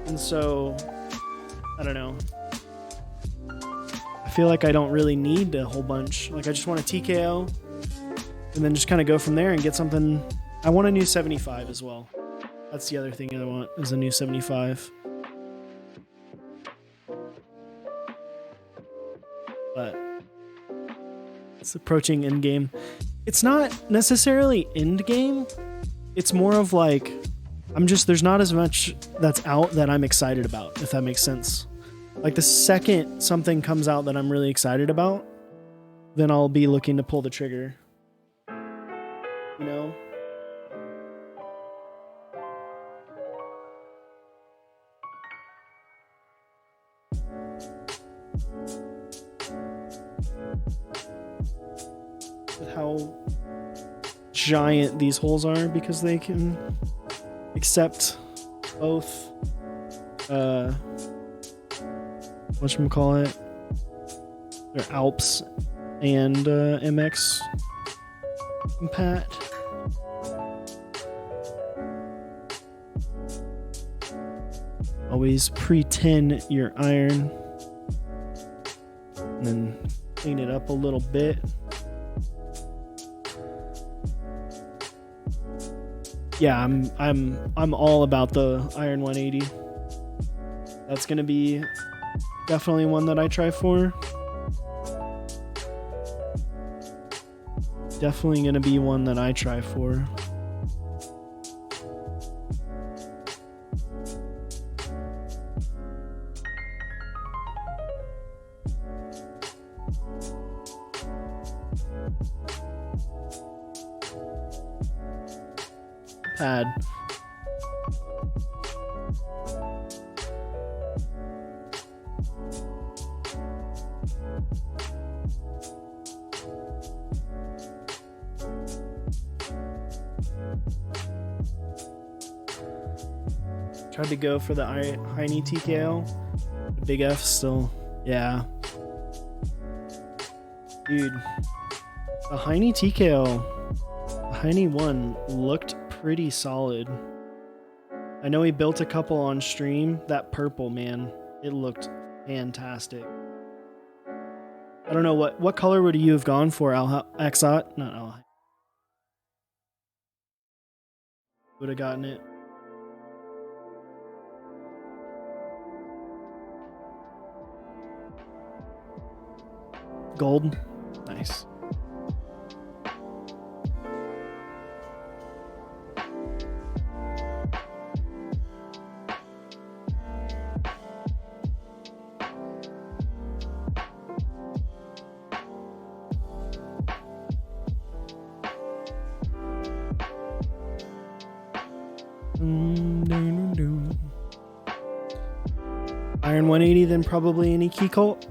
And so, I don't know. I feel like I don't really need a whole bunch. Like I just want a TKO and then just kind of go from there and get something. I want a new 75 as well. That's the other thing I want, is a new 75. But it's approaching end game. It's not necessarily end game. It's more of like, there's not as much that's out that I'm excited about, if that makes sense. Like the second something comes out that I'm really excited about, then I'll be looking to pull the trigger. You know? How giant these holes are, because they can accept both whatchamacallit, they're Alps and MX compat. Always pre-tin your iron and then clean it up a little bit. Yeah, I'm all about the Iron 180. That's gonna be definitely one that I try for. Definitely gonna be one that I try for. pad. Tried to go for the Heine TKO. The big F still, yeah. Dude, the Heine TKO, the Heine one looked pretty solid. I know he built a couple on stream. That purple, man, it looked fantastic. I don't know what color would you have gone for, Exot? Not Al. Would have gotten it. Gold. Nice. Iron 180, then probably any key cult.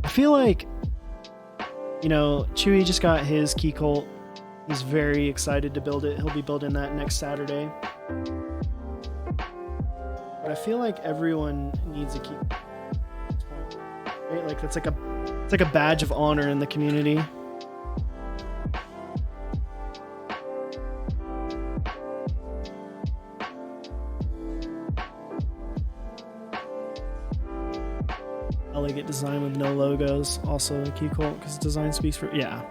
I feel like, you know, Chewy just got his key cult. He's very excited to build it. He'll be building that next Saturday. But I feel like everyone needs a key, right? Like it's like a badge of honor in the community. Elegant design with no logos, also a key cult because design speaks for, yeah.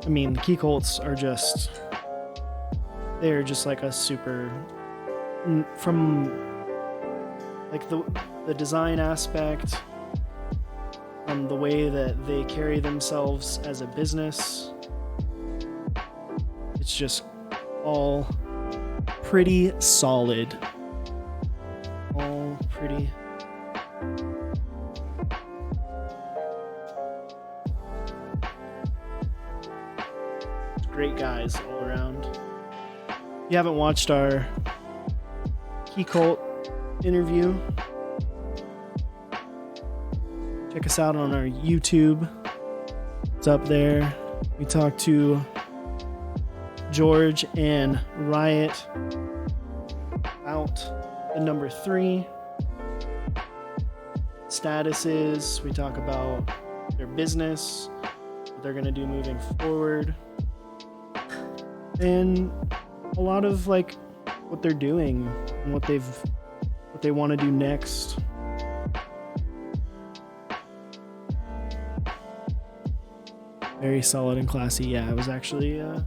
I mean, the key cults are just, they're just like a super, from like the design aspect, the way that they carry themselves as a business, it's just all pretty solid. All pretty. Great guys all around. If you haven't watched our Key Cult interview, check us out on our YouTube. It's up there. We talked to George and Riot about the number 3 statuses. We talk about their business, what they're going to do moving forward, and a lot of like what they're doing and what they want to do next. Very solid and classy. Yeah, it was actually the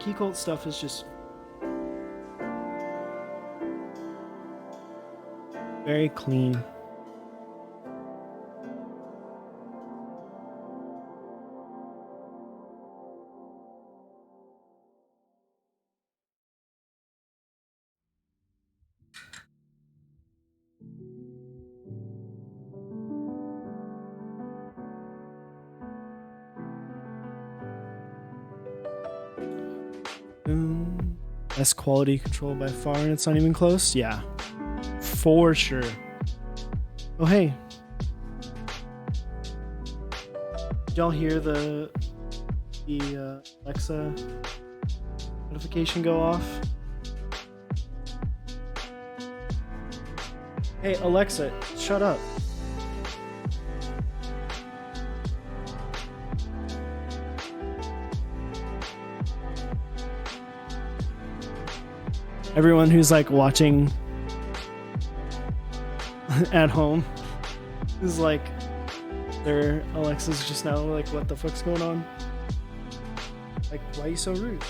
Key Cult stuff is just very clean. Best quality control by far, and it's not even close. Yeah, for sure. Oh hey, did y'all hear the Alexa notification go off? Hey Alexa, shut up. Everyone who's like watching at home is like, their Alexa's just now like, what the fuck's going on? Like, why are you so rude?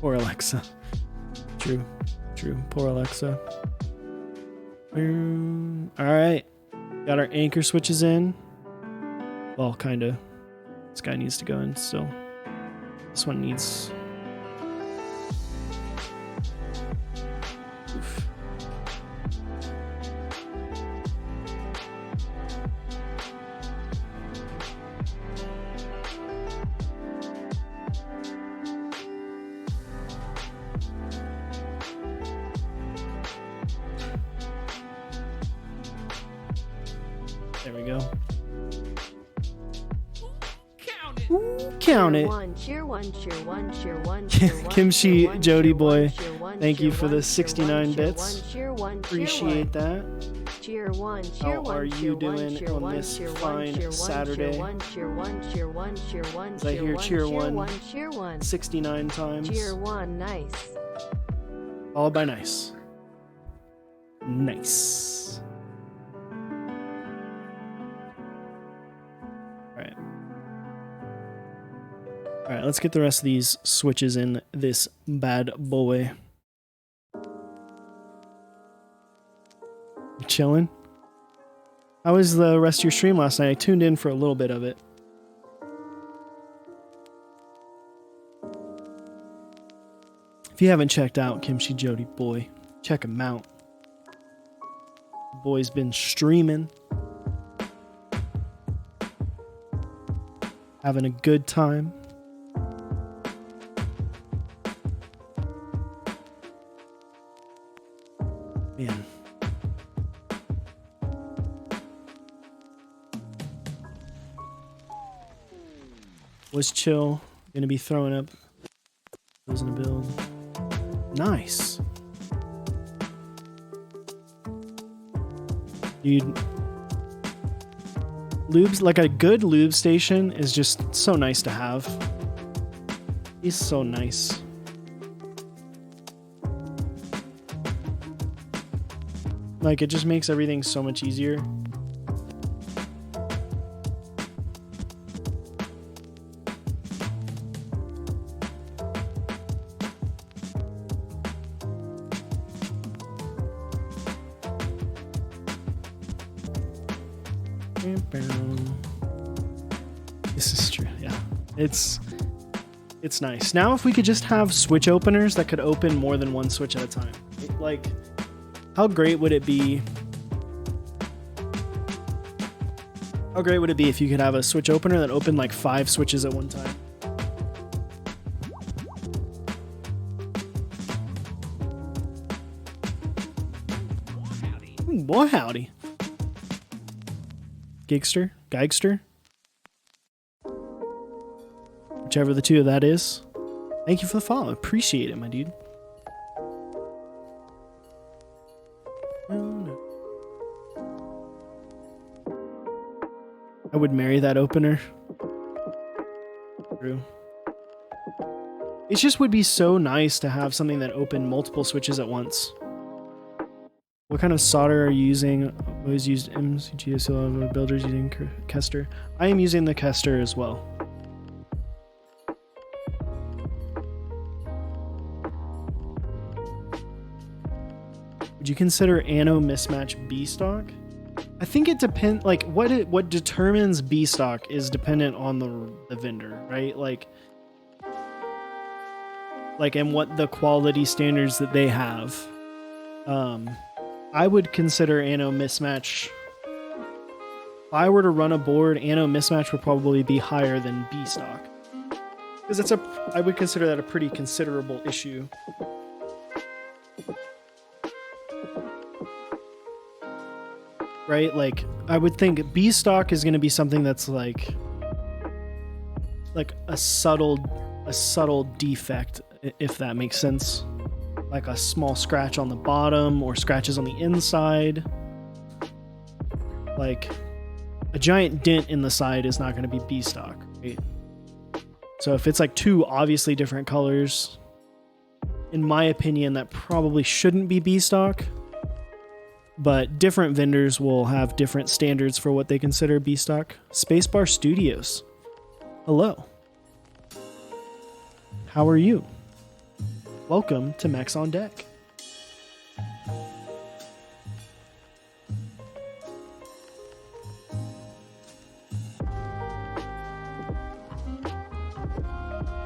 Poor Alexa. True. Poor Alexa. All right. Got our anchor switches in. Well, kind of. This guy needs to go in still. This one needs... Oof. There we go. Ooh, count it. Cheer one, cheer one, cheer one, cheer one. Kimchi Jody boy, cheer one, thank you cheer for the one, 69 cheer bits. one, cheer one, Appreciate that. cheer one, cheer How one, are cheer you one, doing cheer on one, this cheer one, fine cheer one, Saturday? Cheer one, cheer one, cheer one, cheer one, As I hear cheer one, cheer one, 69 times. cheer one, nice. Followed by nice. Nice. Alright. Alright, let's get the rest of these switches in this bad boy. You chilling? How was the rest of your stream last night? I tuned in for a little bit of it. If you haven't checked out Kimchi Jody boy, check him out. The boy's been streaming, having a good time. Man. Was chill. Gonna be throwing up. OSA Build. Nice. Dude. Lubes, like a good lube station is just so nice to have. He's so nice. Like, it just makes everything so much easier. This is true, yeah. It's nice. Now if we could just have switch openers that could open more than one switch at a time. Like, how great would it be? How great would it be if you could have a switch opener that opened like 5 switches at one time? Ooh, boy howdy. Gigster? Whichever the two of that is. Thank you for the follow. Appreciate it, my dude. I would marry that opener. True. It just would be so nice to have something that opened multiple switches at once. What kind of solder are you using? Always used MCGSL builders using Kester. I am using the Kester as well. Would you consider Anno mismatch B stock? I think it depends. Like what determines B stock is dependent on the vendor, right? Like and what the quality standards that they have. I would consider Anno mismatch. If I were to run a board, Anno mismatch would probably be higher than B stock, because I would consider that a pretty considerable issue. Right? Like, I would think B stock is going to be something that's like a subtle defect, if that makes sense. Like a small scratch on the bottom or scratches on the inside. Like a giant dent in the side is not going to be B stock, right? So if it's like 2 obviously different colors, in my opinion, that probably shouldn't be B stock. But different vendors will have different standards for what they consider B stock. Spacebar Studios. Hello. How are you? Welcome to Max on Deck.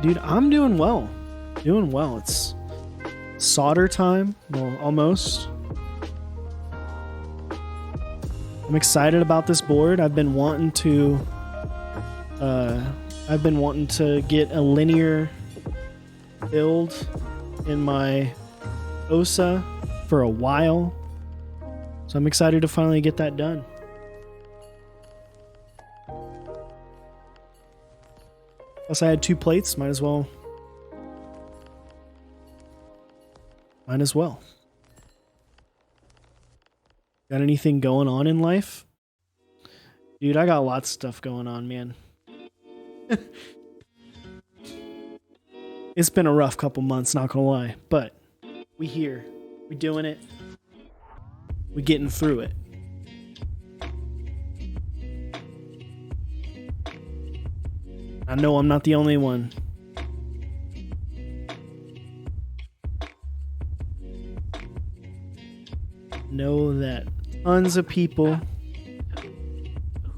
Dude, I'm doing well. It's solder time. Well, almost. I'm excited about this board. I've been wanting to get a linear build in my OSA for a while. So I'm excited to finally get that done. Plus I had 2 plates, might as well. Might as well. Got anything going on in life? Dude, I got lots of stuff going on, man. It's been a rough couple months, not gonna lie. But we here. We doing it. We getting through it. I know I'm not the only one. Know that tons of people.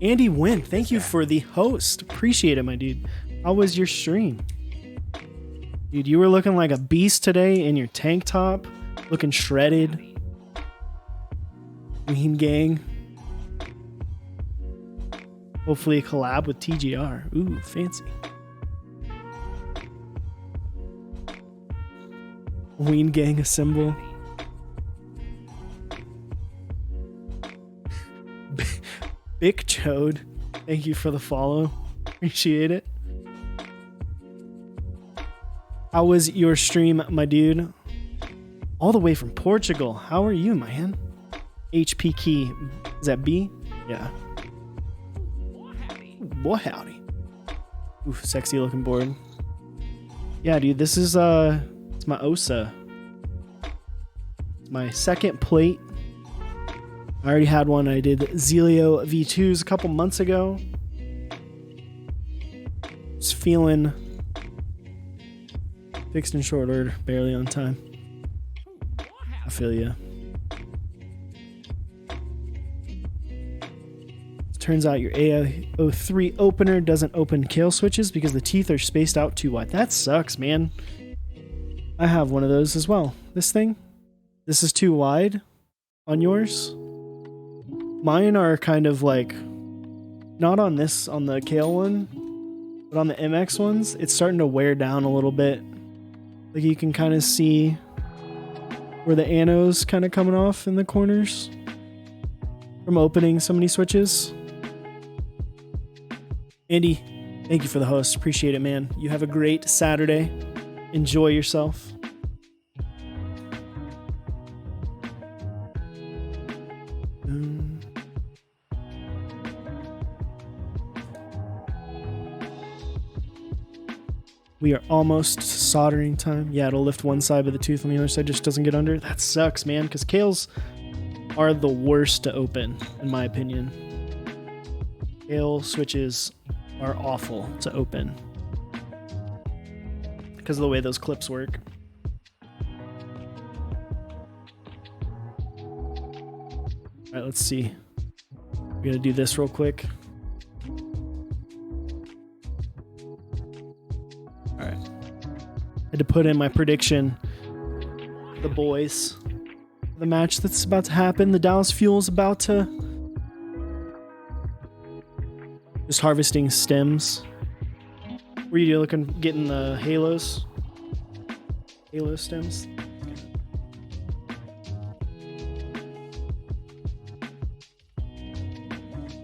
Andy Wynn, thank you for the host. Appreciate it, my dude. How was your stream? Dude, you were looking like a beast today in your tank top. Looking shredded. Mean gang. Hopefully a collab with TGR. Ooh, fancy. Ween gang assemble. Big Chode, thank you for the follow. Appreciate it. How was your stream, my dude? All the way from Portugal. How are you, man? HP key. Is that B? Yeah. Boy, howdy. Oof, sexy looking board. Yeah, dude, this is it's my OSA. It's my second plate. I already had one. I did Zelio V2s a couple months ago. Just feeling fixed in short order, barely on time. I feel ya. Turns out your AO3 opener doesn't open kill switches because the teeth are spaced out too wide. That sucks, man. I have one of those as well. This thing. This is too wide on yours. Mine are kind of like, not on this, on the Kale one, but on the MX ones, it's starting to wear down a little bit. Like you can kind of see where the ano's kind of coming off in the corners from opening so many switches. Andy, thank you for the host. Appreciate it, man. You have a great Saturday. Enjoy yourself. We are almost soldering time. Yeah, it'll lift one side, but the tooth on the other side just doesn't get under. That sucks, man, because Kales are the worst to open, in my opinion. Kale switches are awful to open because of the way those clips work. All right, let's see. We're gonna do this real quick. All right. Had to put in my prediction. The boys. The match that's about to happen. The Dallas Fuel's about to. Just harvesting stems. Were you looking, getting the halos? Halo stems?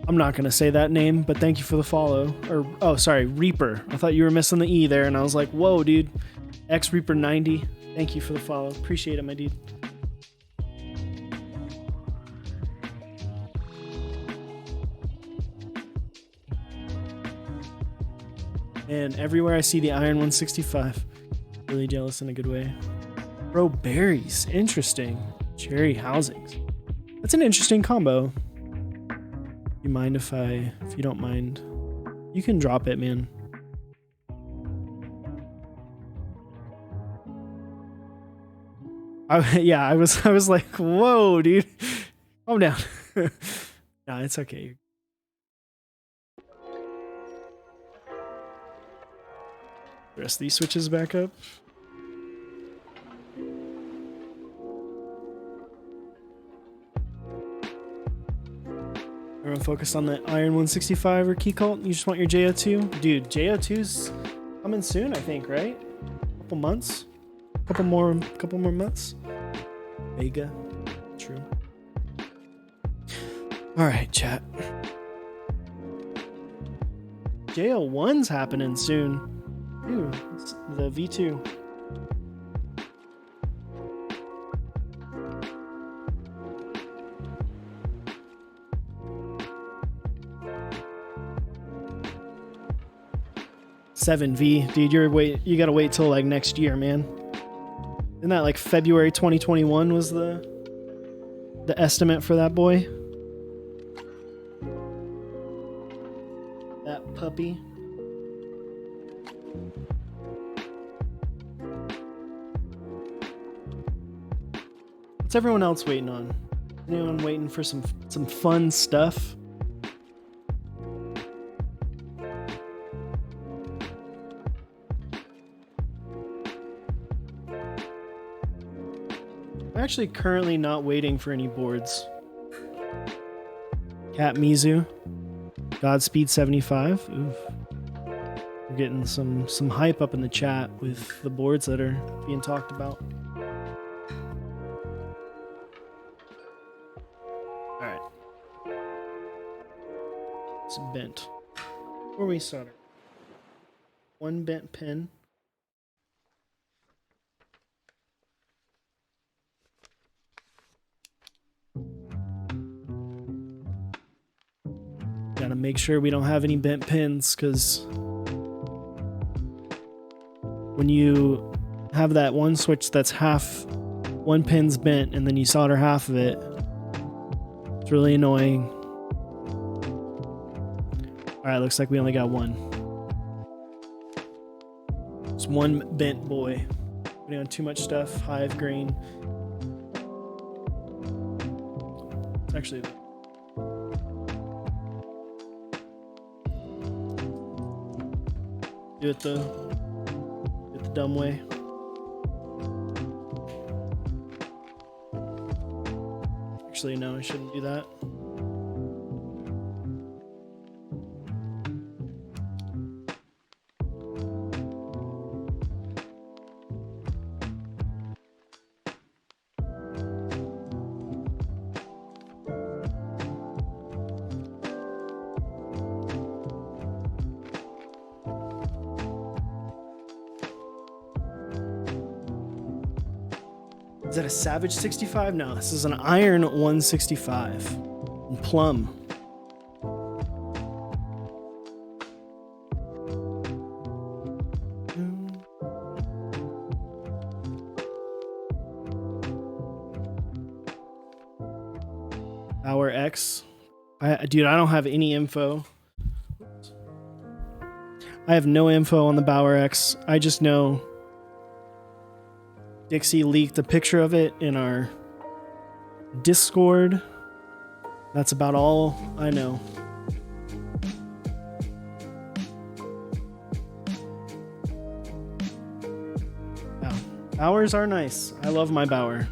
I'm not going to say that name, but thank you for the follow. Or, oh, sorry, Reaper. I thought you were missing the E there, and I was like, whoa, dude. X Reaper 90. Thank you for the follow. Appreciate it, my dude. And everywhere I see the Iron 165. Really jealous in a good way. Bro, berries. Interesting. Cherry housings. That's an interesting combo. You mind if you don't mind? You can drop it, man. I was like, whoa, dude. Calm down. Nah, it's okay. The rest of these switches back up. Everyone focused on the Iron 165 or Key Cult. You just want your JO2? Dude, JO2's coming soon, I think, right? Couple months? Couple more months? Vega. True. Alright, chat. JO1's happening soon. Ooh, it's the V2. $7V, dude. You gotta wait till like next year, man. Isn't that like February 2021 was the estimate for that boy? That puppy. What's everyone else waiting on? Anyone waiting for some fun stuff? I'm actually currently not waiting for any boards. Cat Mizu, Godspeed 75. Oof. We're getting some hype up in the chat with the boards that are being talked about. All right. It's bent. Before we solder, one bent pin. Gotta make sure we don't have any bent pins, because when you have that one switch that's one pin's bent and then you solder half of it, it's really annoying. Alright, looks like we only got one. It's one bent boy. Putting on too much stuff, hive grain. It's actually... Do it the dumb way. Actually, no, I shouldn't do that. Is that a Savage 65? No, this is an Iron 165. Plum. Power X. Dude, I don't have any info. I have no info on the Bauer X. I just know Dixie leaked a picture of it in our Discord. That's about all I know. Yeah. Bauers are nice. I love my Bauer.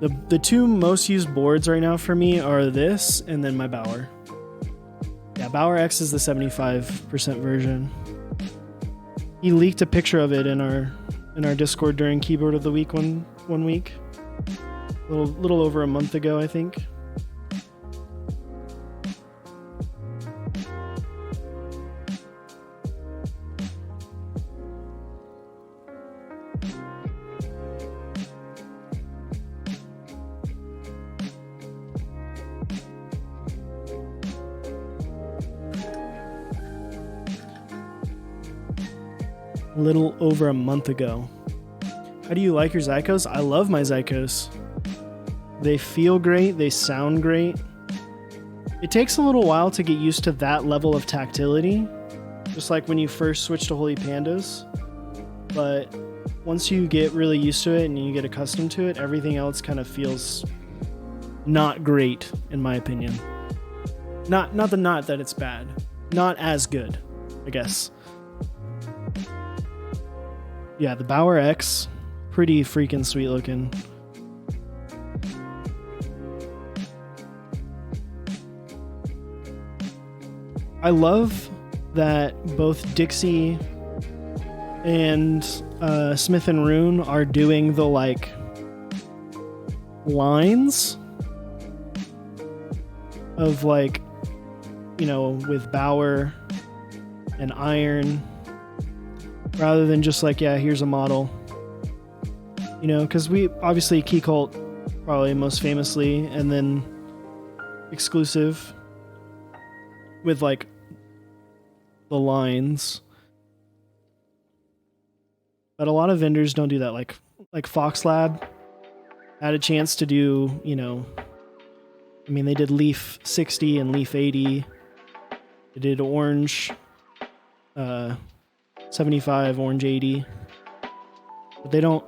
The two most used boards right now for me are this and then my Bauer. Yeah, Bauer X is the 75% version. He leaked a picture of it in our Discord during Keyboard of the Week one week. A little over a month ago, I think. A little over a month ago. How do you like your Zycos? I love my Zycos. They feel great. They sound great. It takes a little while to get used to that level of tactility, just like when you first switch to Holy Pandas. But once you get really used to it and you get accustomed to it, everything else kind of feels not great, in my opinion. Not that it's bad. Not as good, I guess. Yeah, the Bauer X, pretty freaking sweet looking. I love that both Dixie and Smith and Rune are doing the like lines of like, you know, with Bauer and Iron rather than just like, yeah, here's a model. You know, because we obviously Key Cult probably most famously, and then exclusive with like the lines. But a lot of vendors don't do that. Like Fox Lab had a chance to do, you know, I mean, they did Leaf 60 and Leaf 80. They did Orange 75, Orange 80. But they don't,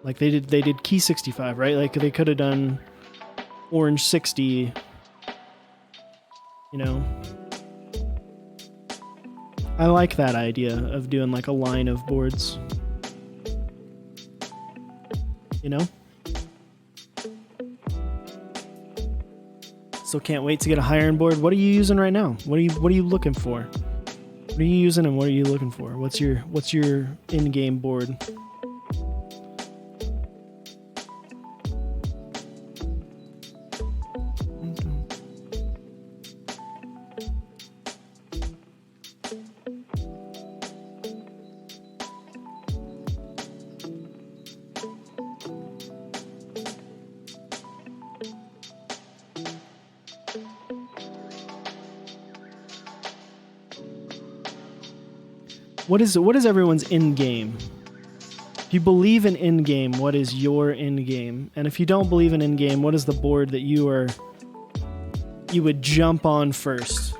like they did Key 65, right? Like they could have done Orange 60, you know. I like that idea of doing like a line of boards. You know? Still can't wait to get a higher end board. What are you using right now? What are you looking for? What are you using and what are you looking for? What's your in-game board? What is everyone's in game? If you believe in in game, what is your in game? And if you don't believe in game, what is the board that you would jump on first?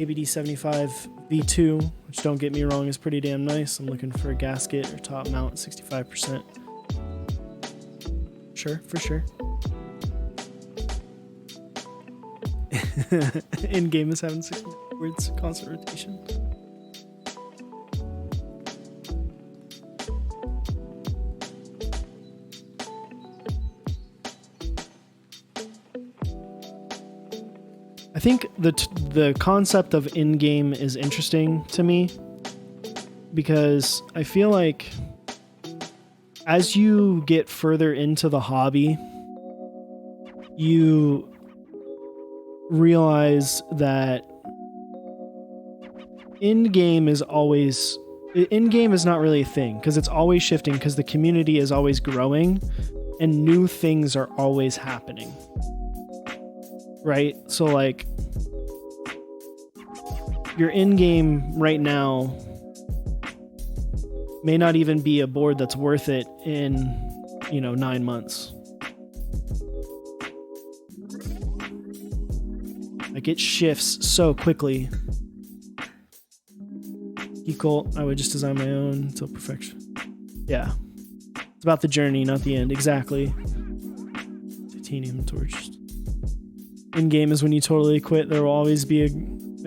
ABD 75 V2, which don't get me wrong is pretty damn nice. I'm looking for a gasket or top mount 65%. Sure, for sure. In game is having 6 words constant rotation. I think the concept of in-game is interesting to me because I feel like as you get further into the hobby, you realize that in-game is not really a thing because it's always shifting because the community is always growing and new things are always happening. Right? So like your in-game right now may not even be a board that's worth it in, 9 months. Like it shifts so quickly. Equal, I would just design my own until perfection. Yeah. It's about the journey, not the end. Exactly. Titanium torch. In-game is when you totally quit. There will always be a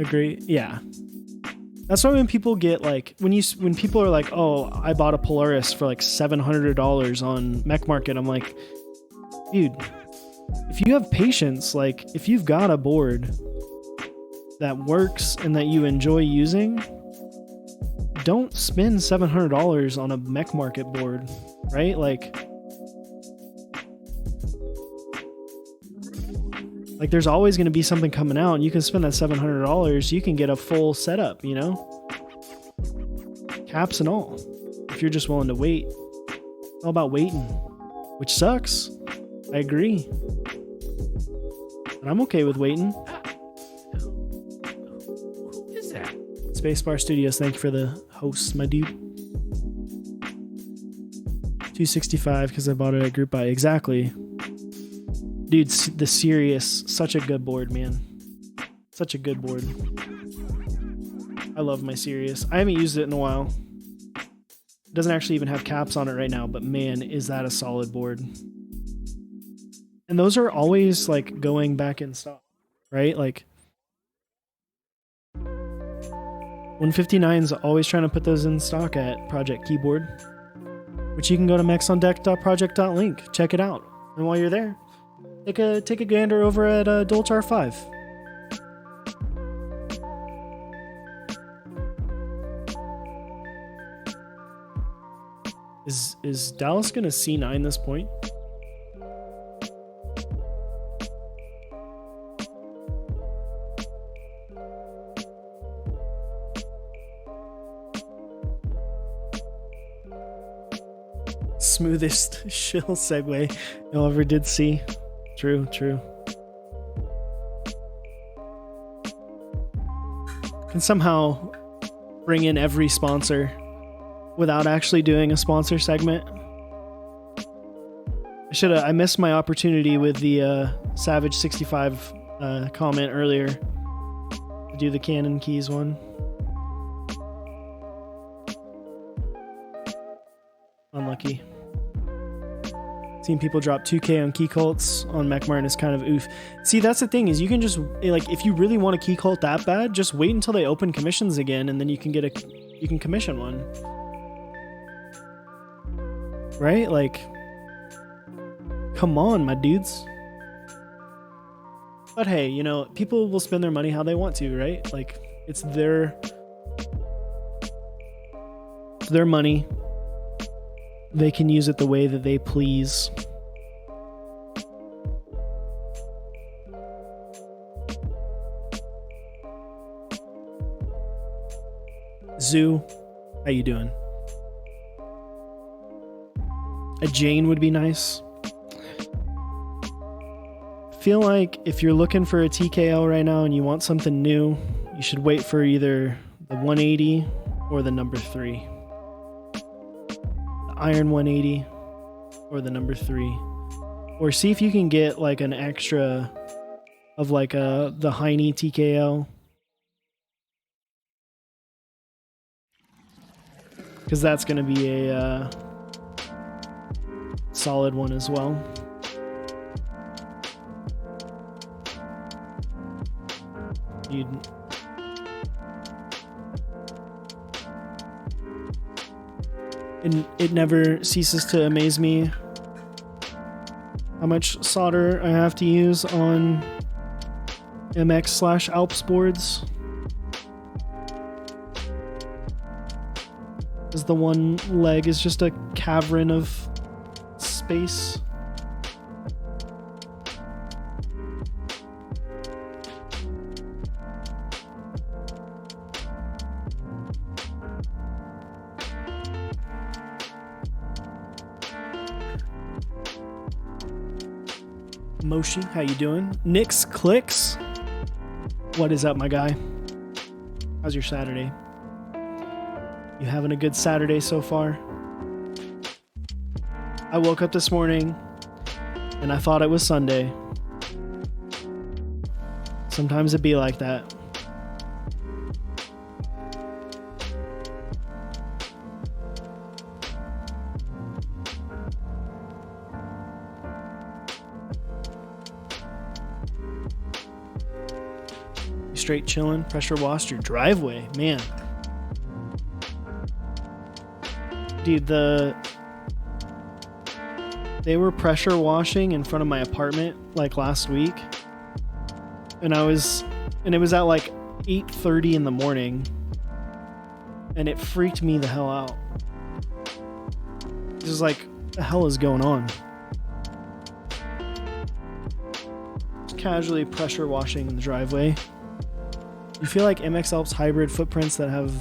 great... Yeah. That's why when people get like... When people are like, oh, I bought a Polaris for like $700 on Mech Market, I'm like, dude, if you have patience, like if you've got a board that works and that you enjoy using, don't spend $700 on a Mech Market board, right? Like there's always going to be something coming out and you can spend that $700, you can get a full setup, caps and all, if you're just willing to wait. It's all about waiting, which sucks. I agree. But I'm okay with waiting. Who is that? Spacebar Studios, thank you for the host, my dude. 265 because I bought it at Group Buy. Exactly. Dude, the Sirius, such a good board, man. Such a good board. I love my Sirius. I haven't used it in a while. It doesn't actually even have caps on it right now, but man, is that a solid board. And those are always like going back in stock, right? Like 159's always trying to put those in stock at Project Keyboard, which you can go to mexondeck.project.link. Check it out. And while you're there, take a gander over at Dolchar 5. Is Dallas gonna C9 this point? smoothest shill segue you'll ever did see. True. Can somehow bring in every sponsor without actually doing a sponsor segment. I missed my opportunity with the Savage 65 comment earlier to do the Canon Keys one. Unlucky. Seeing people drop 2K on key cults on Mech Martin is kind of oof. See, that's the thing, is you can just, like, if you really want a key cult that bad, just wait until they open commissions again, and then you can commission one. Right? Like, come on, my dudes. But hey, you know, people will spend their money how they want to, right? Like, it's their money. They can use it the way that they please. Zoo, how you doing? A Jane would be nice. Feel like if you're looking for a TKL right now and you want something new, you should wait for either the 180 or the number 3. The Iron 180 or the number 3. Or see if you can get like an extra of like the Heine TKL. Because that's going to be a solid one as well. And it never ceases to amaze me how much solder I have to use on MX/Alps boards. Because the one leg is just a cavern of space. Moshi, how you doing? Nix Clicks, what is up, my guy? How's your Saturday? You having a good Saturday so far? I woke up this morning and I thought it was Sunday. Sometimes it be like that. Straight chilling, pressure washed your driveway, man. Dude, they were pressure washing in front of my apartment like last week, and it was at like 8:30 in the morning, and it freaked me the hell out. Just like, what the hell is going on? Just casually pressure washing in the driveway. You feel like MX Alps hybrid footprints that have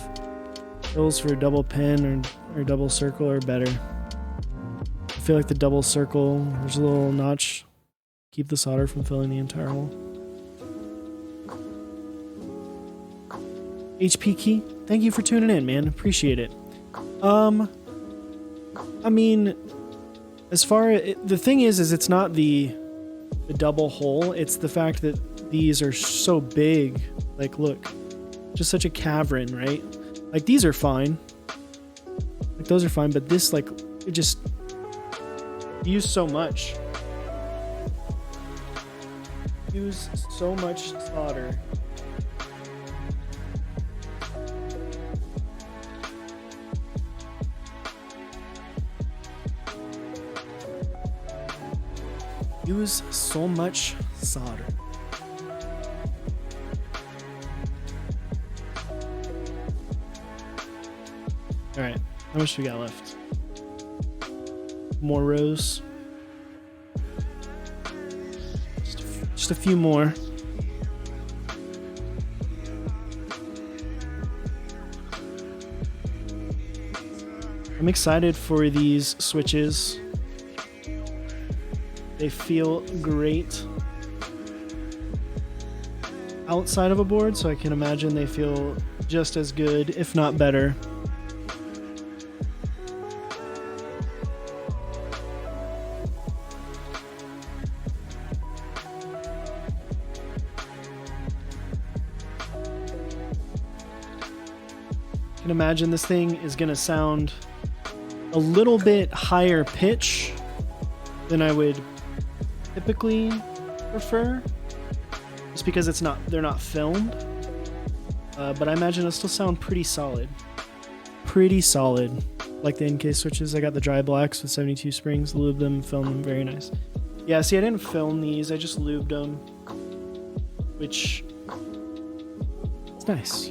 hills for double pin or double circle are better. I feel like the double circle, there's a little notch, keep the solder from filling the entire hole. HP Key, thank you for tuning in, man. Appreciate it. I mean, as far as the thing is it's not the double hole, it's the fact that these are so big. Like, look, just such a cavern, right? Like, these are fine. Like, those are fine, but this, like, it just use so much. Use so much solder. Use so much solder. All right, how much we got left? More rows. Just a few more. I'm excited for these switches They feel great outside of a board, so I can imagine they feel just as good, if not better. I can imagine this thing is going to sound a little bit higher pitch than I would typically prefer, just because they're not filmed. But I imagine it'll still sound pretty solid. Pretty solid. Like the NK switches, I got the dry blacks with 72 springs, lubed them, filmed them, very nice. Yeah, see, I didn't film these, I just lubed them, which is nice.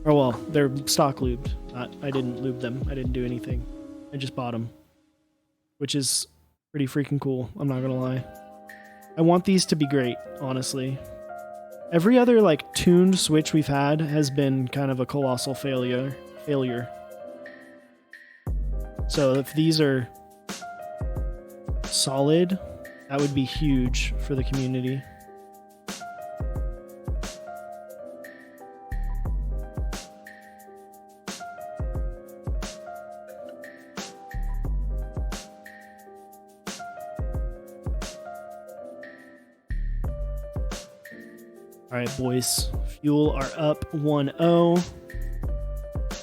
Or well, they're stock lubed. I didn't lube them. I didn't do anything. I just bought them, which is pretty freaking cool. I'm not gonna lie. I want these to be great, honestly. Every other like tuned switch we've had has been kind of a colossal failure. So if these are solid, that would be huge for the community. All right, boys. Fuel are up 1-0.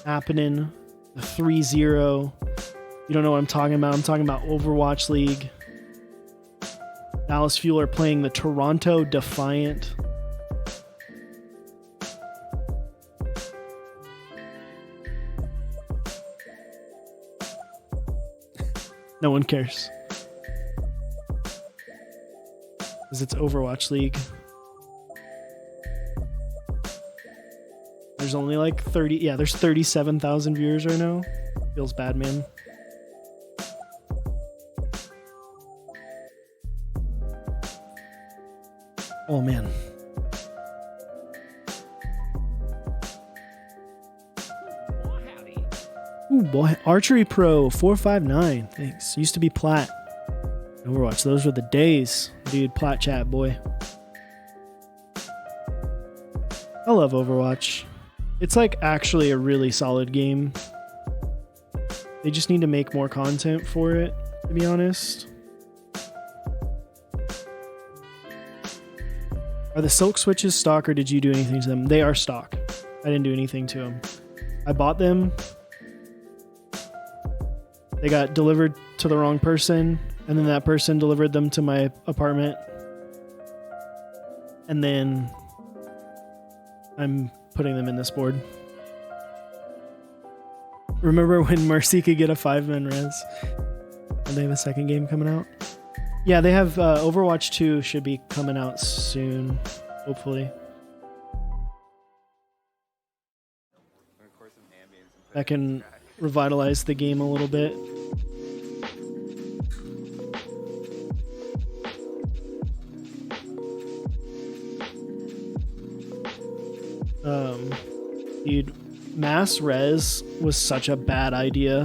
Happening. The 3-0. You don't know what I'm talking about. I'm talking about Overwatch League. Dallas Fuel are playing the Toronto Defiant. No one cares. Because it's Overwatch League. There's only like 37,000 viewers right now. Feels bad, man. Oh, man. Ooh, boy. Archery Pro 459. Thanks. Used to be Plat. Overwatch. Those were the days. Dude, Plat chat, boy. I love Overwatch. It's like actually a really solid game. They just need to make more content for it, to be honest. Are the silk switches stock or did you do anything to them? They are stock. I didn't do anything to them. I bought them. They got delivered to the wrong person, and then that person delivered them to my apartment. And then I'm putting them in this board. Remember when Mercy could get a 5-man res? And they have a second game coming out? Yeah, they have Overwatch 2 should be coming out soon, hopefully. That can revitalize the game a little bit. Dude, mass res was such a bad idea.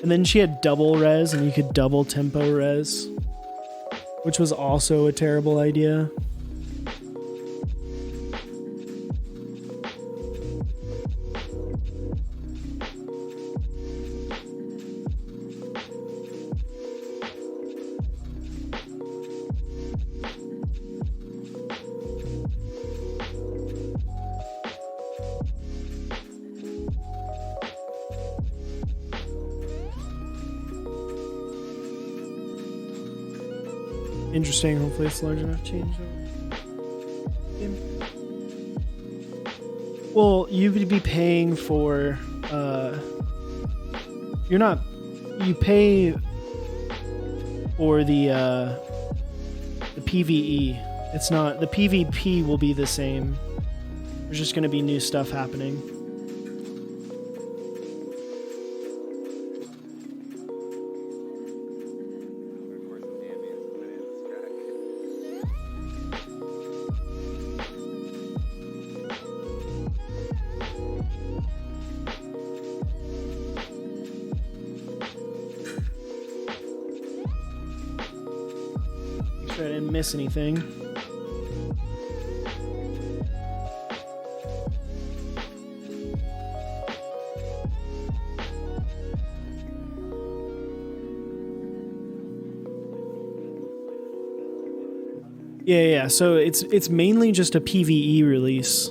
And then she had double res and you could double tempo res, which was also a terrible idea. Interesting. Hopefully it's large enough change. Well, you would be paying for you pay for the PvE. It's not, the PvP will be the same. There's just going to be new stuff happening. I didn't miss anything. Yeah. So it's mainly just a PvE release,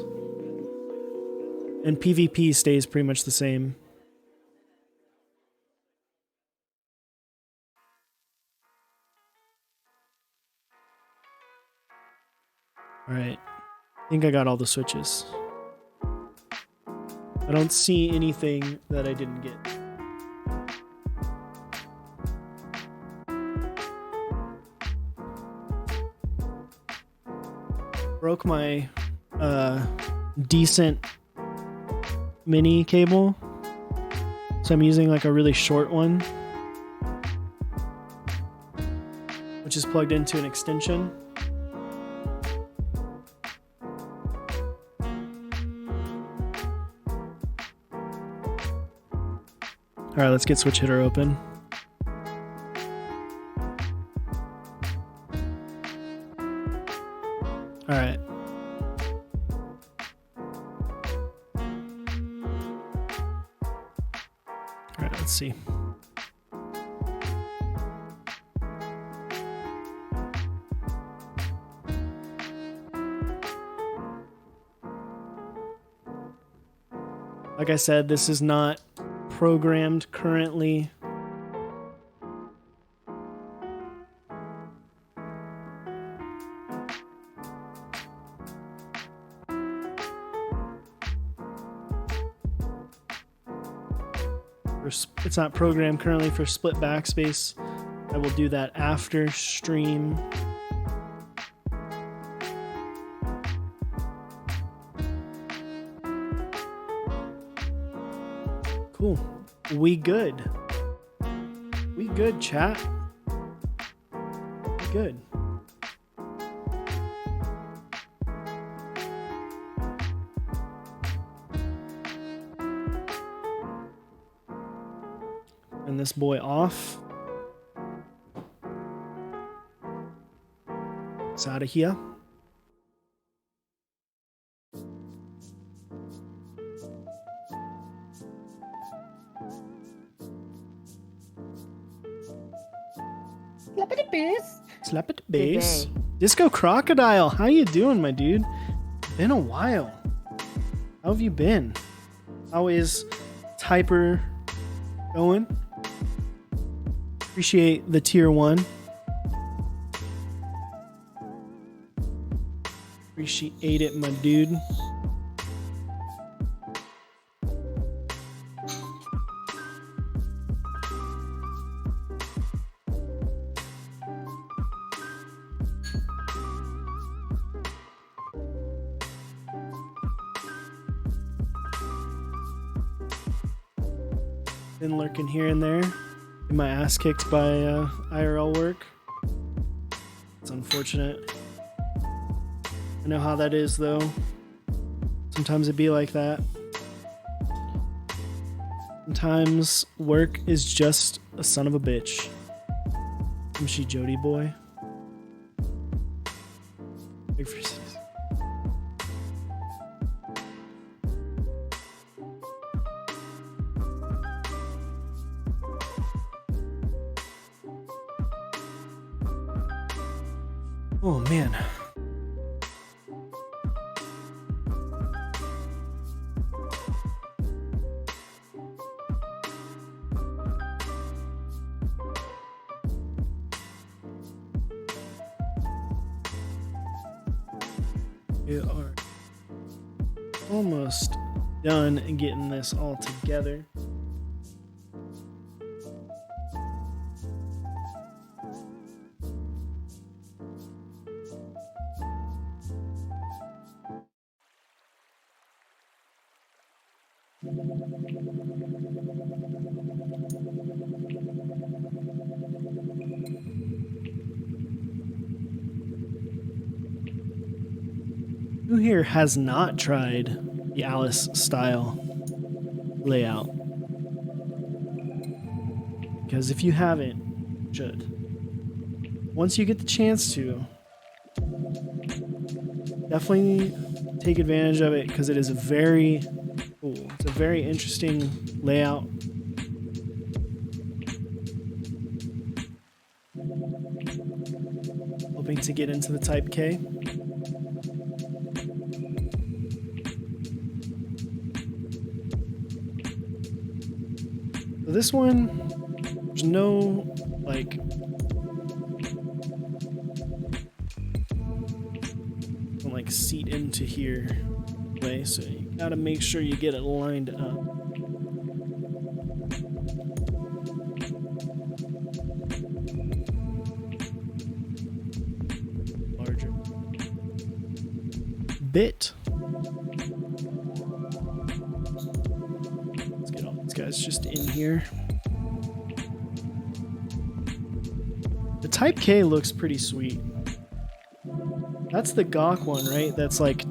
and PvP stays pretty much the same. All right, I think I got all the switches. I don't see anything that I didn't get. Broke my decent mini cable, so I'm using like a really short one, which is plugged into an extension. All right, let's get switch hitter open. All right. All right, let's see. Like I said, this is not programmed currently. It's not programmed currently for split backspace. I will do that after stream. Cool. We good. We good, chat. We good. And this boy off. It's out of here. Slap it, bass. Slap it, bass. Disco Crocodile, how you doing, my dude? Been a while. How have you been? How is Typer going? Appreciate the tier 1. Appreciate it, my dude. Been lurking here and there. Get my ass kicked by IRL work. It's unfortunate. I know how that is, though. Sometimes it be like that. Sometimes work is just a son of a bitch. Isn't she Jody boy? Big for cities. Oh man. We are almost done getting this all together. Who here has not tried the Alice style layout? Because if you haven't, you should. once you get the chance to, definitely take advantage of it because it is a very cool. It's a very interesting layout. Hoping to get into the Type K. So this one, there's no like seat into here way, so you gotta make sure you get it lined up. Larger bit. Let's get all these guys just in here. The Type K looks pretty sweet. That's the Gawk one, right? That's like,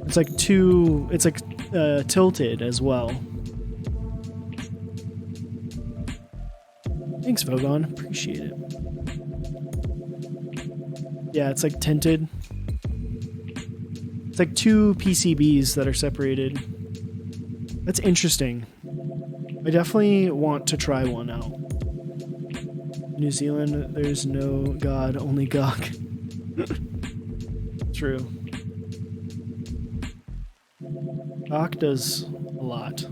it's like tilted as well. Thanks, Vogon. Appreciate it. Yeah, it's like tinted. It's like two PCBs that are separated. That's interesting. I definitely want to try one out. New Zealand, there's no God, only Gawk. True. Gawk does a lot.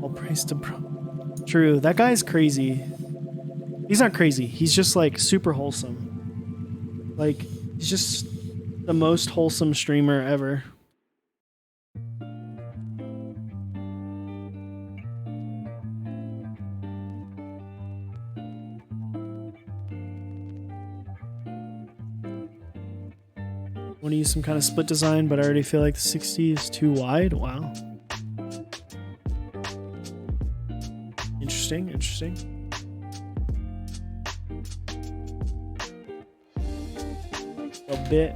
All praise to bro. True, that guy's crazy. He's not crazy. He's just like super wholesome. Like, he's just the most wholesome streamer ever. Want to use some kind of split design, but I already feel like the 60 is too wide. Wow. Interesting, interesting. A bit.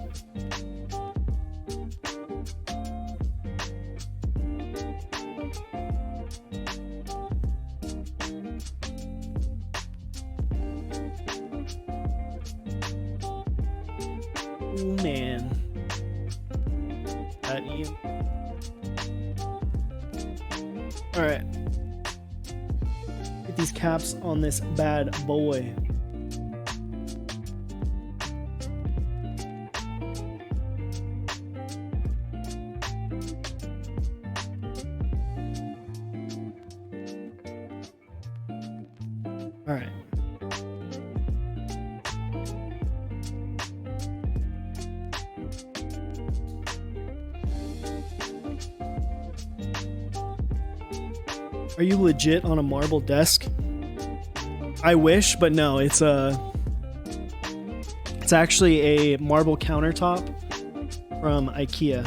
Oh man. That Ian. Alright. Get these caps on this bad boy. Alright. Are you legit on a marble desk? I wish, but no, it's actually a marble countertop from IKEA.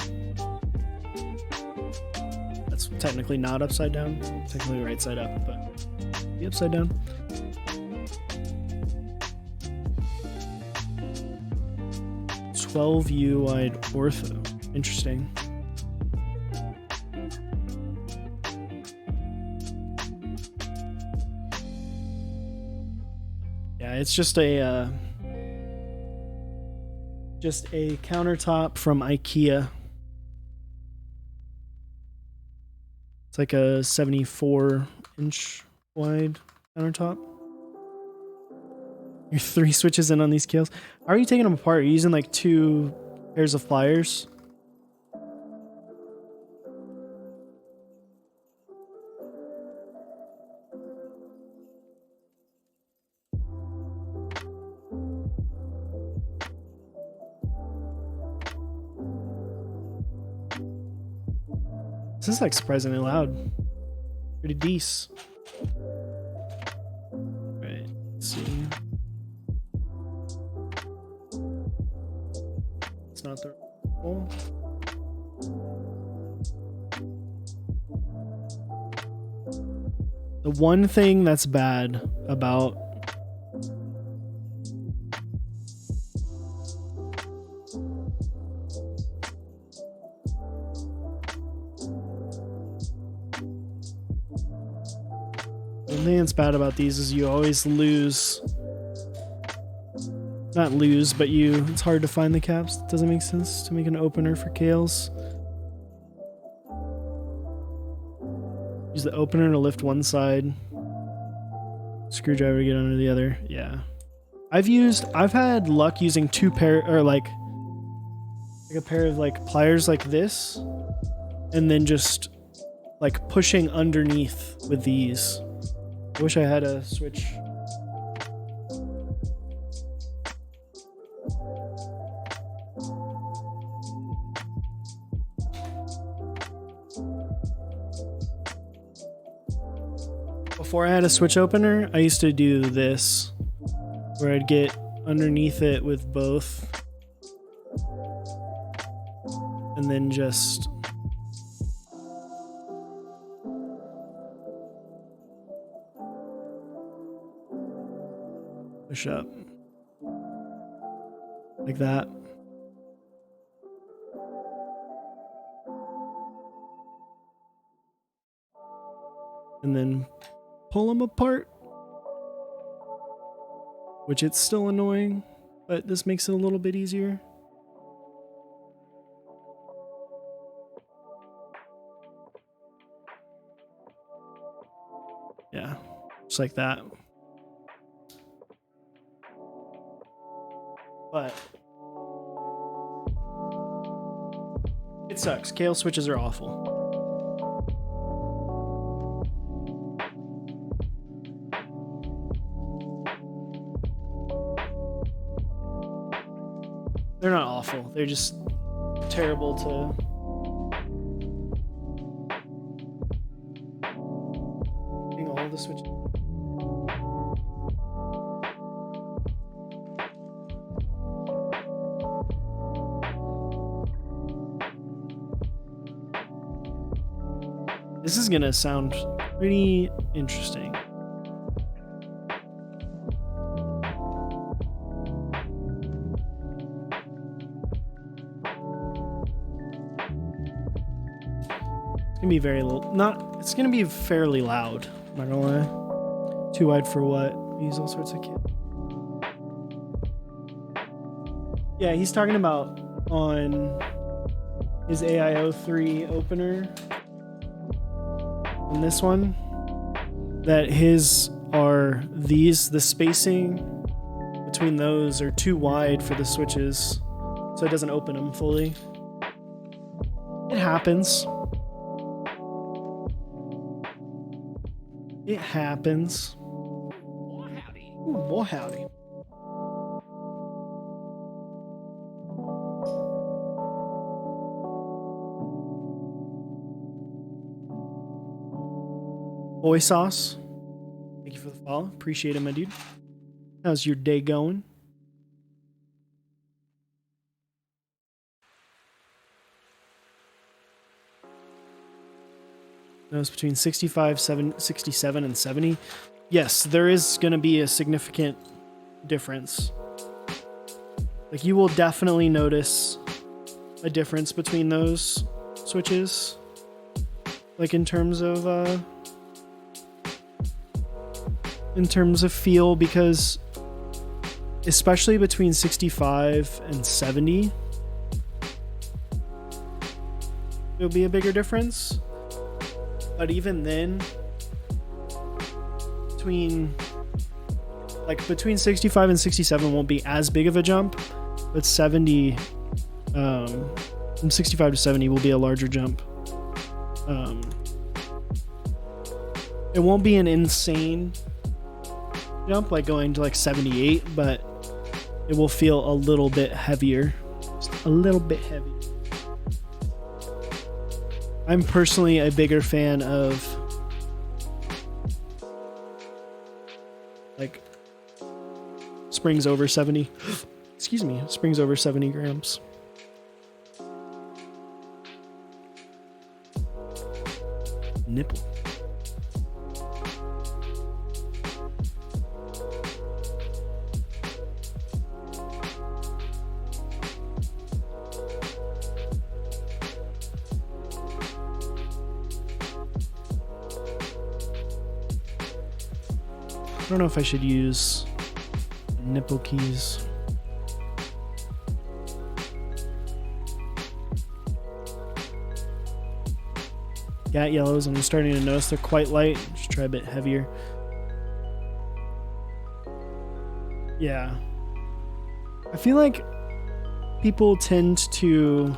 That's technically not upside down, technically right side up, but be upside down. U wide ortho. Interesting. Yeah, it's just a countertop from IKEA. It's like a 74-inch wide countertop. You're 3 switches in on these scales. How are you taking them apart? Are you using like 2 pairs of pliers? This is like surprisingly loud. Pretty decent. Right, let's see. It's not the oh. The one thing that's bad about The thing that's bad about these is you always lose. Not lose, but it's hard to find the caps. It doesn't make sense to make an opener for Kales. Use the opener to lift one side. Screwdriver to get under the other. Yeah. I've had luck using two pair, or like a pair of like pliers like this, and then just like pushing underneath with these. I wish I had a switch. Before I had a switch opener, I used to do this, where I'd get underneath it with both, and then just push up like that. And then pull them apart, which it's still annoying, but this makes it a little bit easier. Yeah, just like that. But it sucks. Kale switches are awful. They're not awful. They're just terrible to... all the switches. This is gonna sound pretty interesting. It's gonna be it's gonna be fairly loud. I'm not gonna lie. Too wide for what? I use all sorts of kit. Yeah, he's talking about on his AIO3 opener. On this one, that his are these, the spacing between those are too wide for the switches, so it doesn't open them fully. It happens. It happens. Oh, howdy. Ooh, boy, howdy. Boy Sauce, thank you for the follow. Appreciate it, my dude. How's your day going? No, it's between 65, 67, and 70. Yes, there is going to be a significant difference. Like, you will definitely notice a difference between those switches. Like, in terms of feel, because especially between 65 and 70, there'll be a bigger difference. But even then, between 65 and 67 won't be as big of a jump, but 70, from 65 to 70 will be a larger jump. It won't be an insane jump like going to like 78, but it will feel a little bit heavier. Just a little bit heavy. I'm personally a bigger fan of like springs over 70. Excuse me, springs over 70 grams. Nipple. don't know if I should use nipple keys. Gat yellows, I'm starting to notice they're quite light. Just try a bit heavier. Yeah. I feel like people tend to,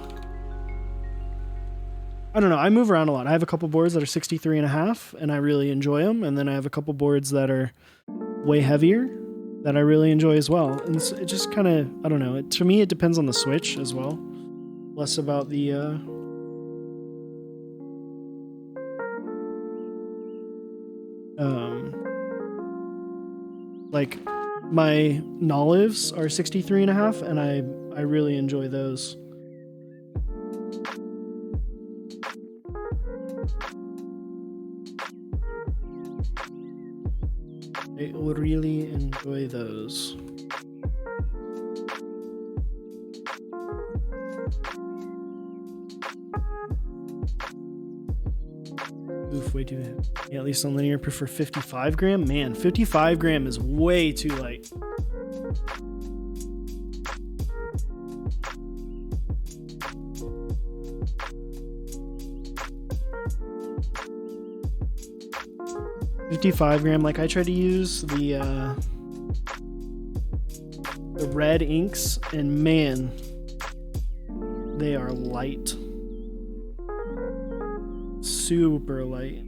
I don't know, I move around a lot. I have a couple boards that are 63.5 and I really enjoy them. And then I have a couple boards that are way heavier that I really enjoy as well. And it just kind of, I don't know. To me, it depends on the switch as well. Less about the, like my Nolives are 63.5 and I really enjoy those. I really enjoy those. Oof, way too heavy. Yeah, at least on linear, prefer 55 gram. Man, 55 gram is way too light. Like I try to use the red inks, and man, they are light. Super light.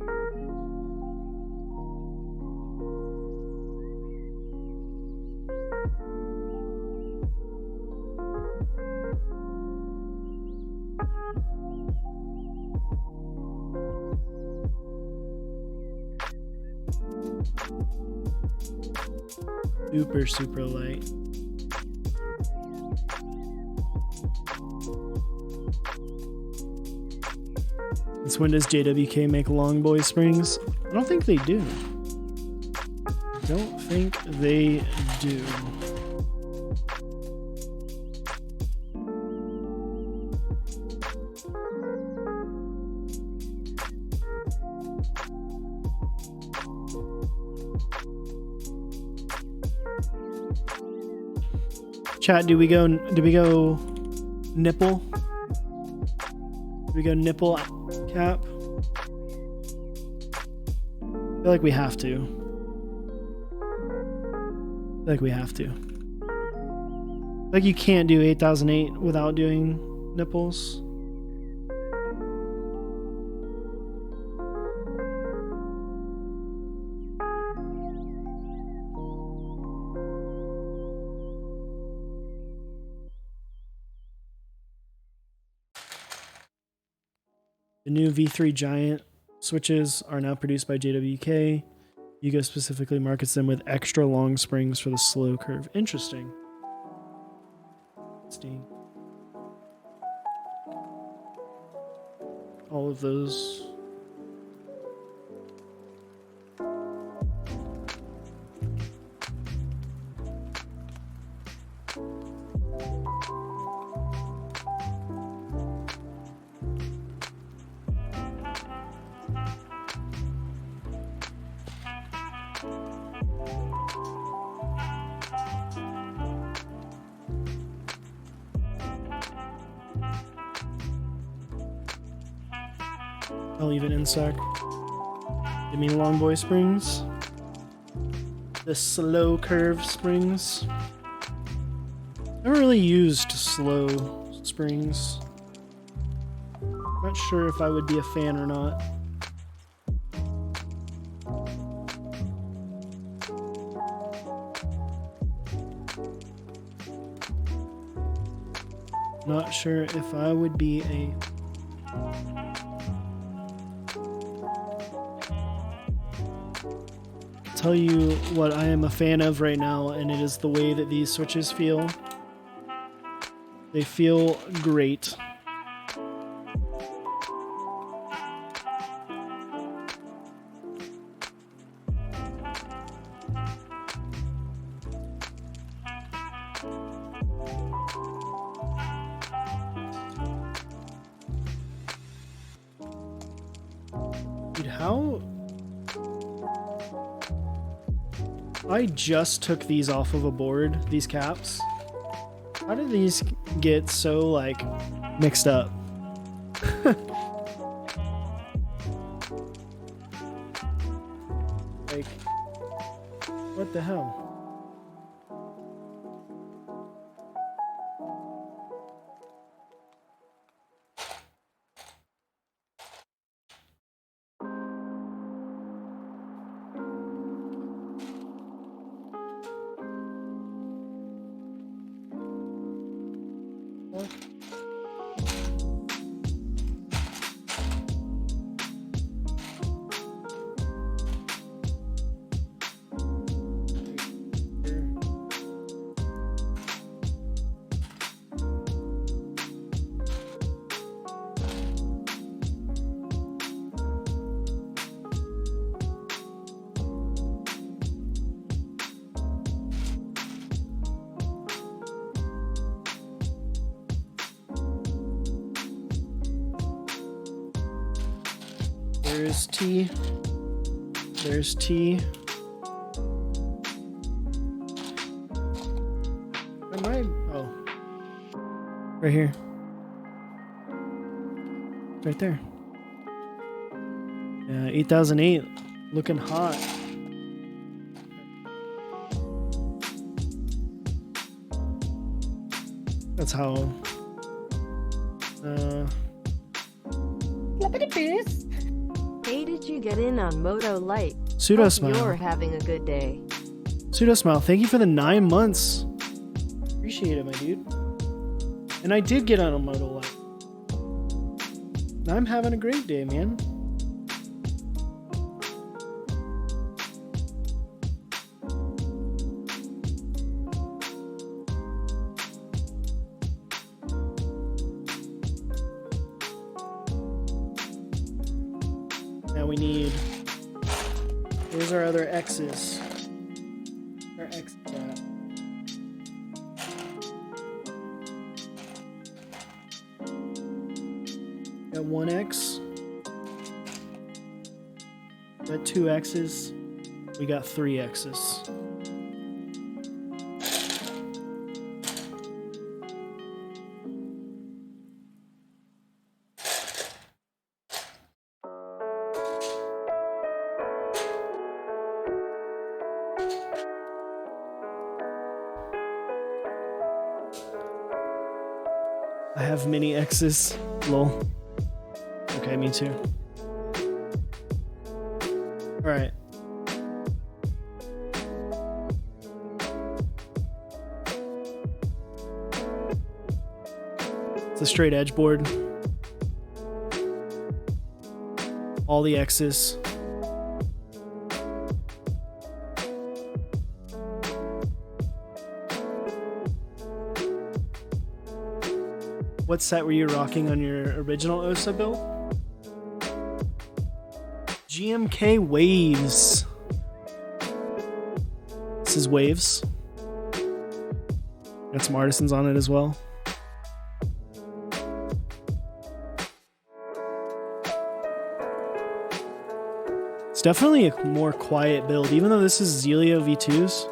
Super light. Since when does JWK make long boy springs? I don't think they do. Don't think they do. Chat, do we go nipple? Do we go nipple cap? I feel like we have to. Like you can't do 8008 without doing nipples. The new V3 Giant switches are now produced by JWK. Yugo specifically markets them with extra long springs for the slow curve. Interesting. All of those. I'll leave it in sec. Give me long boy springs. The slow curve springs. Never really used slow springs. Not sure if I would be a fan or not. Not sure if I would be a tell you what I am a fan of right now, and it is the way that these switches feel. They feel great. Dude, I just took these off of a board, these caps. How did these get so, like, mixed up? Like, what the hell? What? There's T. There's T. Am I? Oh. Right here. It's right there. Yeah, 8008. Looking hot. That's how. Hey, did you get in on Moto Light? Pseudo Hope smile. you're having a good day. Pseudo smile. Thank you for the 9 months. Appreciate it, my dude. And I did get on a Moto Light. And I'm having a great day, man. Now we need. Where's our other X's? Our X at? Got 1X. Got 2 X's. We got 3 X's. I have many X's. Lol. Okay, me too. Alright. It's a straight edge board. All the X's. What set were you rocking on your original OSA build? GMK Waves. This is Waves. Got some artisans on it as well. It's definitely a more quiet build, even though this is Zelio V2s.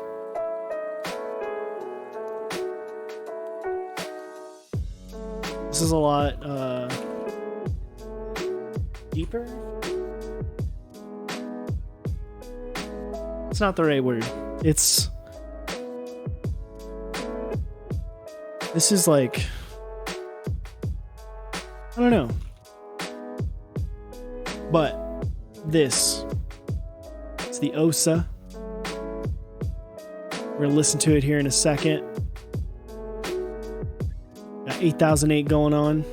This is a lot deeper. It's not the right word. It's. This is like. I don't know. But this. It's the OSA. We're going to listen to it here in a second. Got 8008 going on.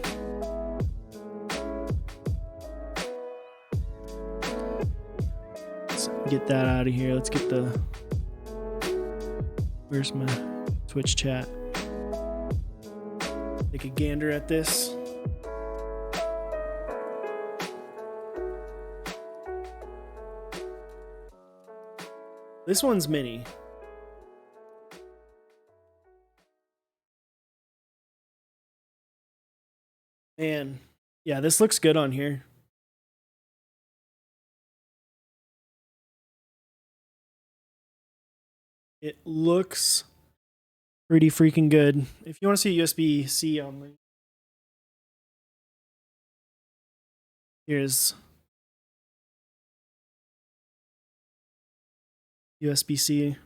Let's get that out of here. Let's get the. Where's my Twitch chat? Take a gander at this. This one's mini. Man, yeah, this looks good on here. It looks pretty freaking good. If you want to see USB-C on the here's USB-C.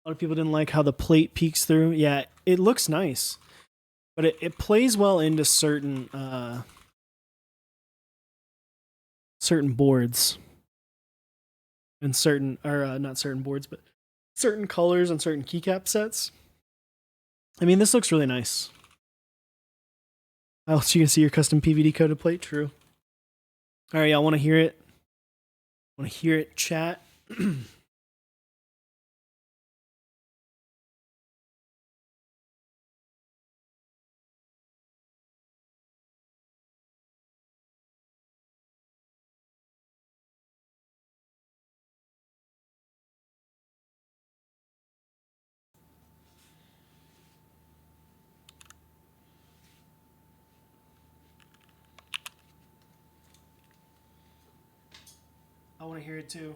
A lot of people didn't like how the plate peeks through. Yeah, it looks nice, but it plays well into certain certain boards and certain, or not certain boards, but certain colors and certain keycap sets. I mean, this looks really nice. How else you can see your custom PVD coded plate? True. All right, y'all want to hear it? Want to hear it, chat? I want to hear it too.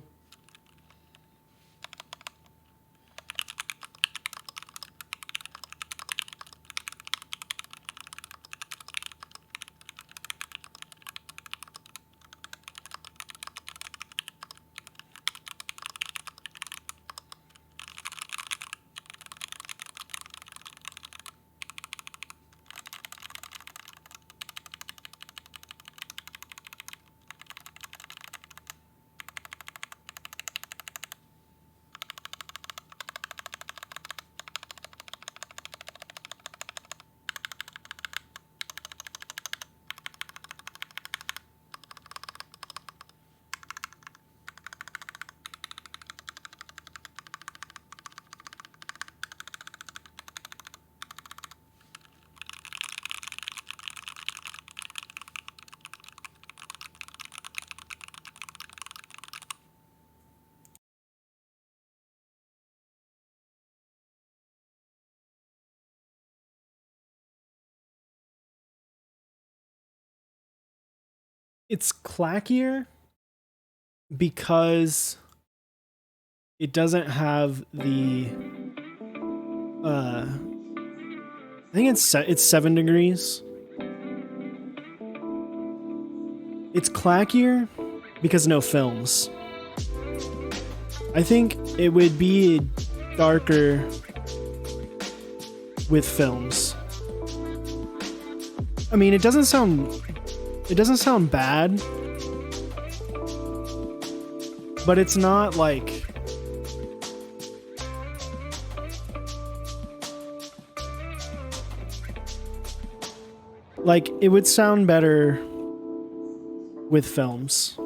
It's clackier because it doesn't have the I think it's 7 degrees. It's clackier because no films. I think it would be darker with films. I mean, it doesn't sound bad, but it's not like it would sound better with films.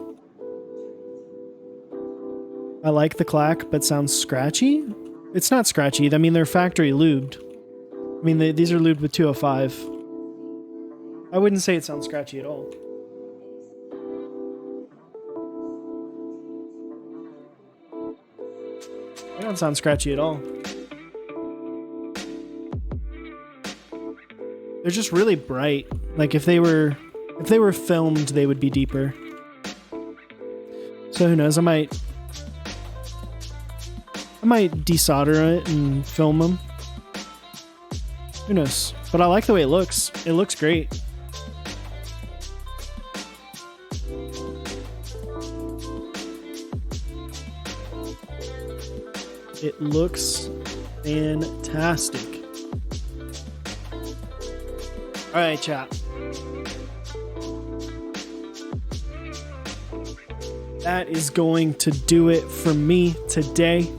I like the clack, but sounds scratchy. It's not scratchy. I mean, they're factory lubed. I mean, these are lubed with 205. I wouldn't say it sounds scratchy at all. They don't sound scratchy at all. They're just really bright. Like if they were filmed, they would be deeper. So who knows? I might desolder it and film them. Who knows? But I like the way it looks. It looks great. It looks fantastic. All right, chat. That is going to do it for me today.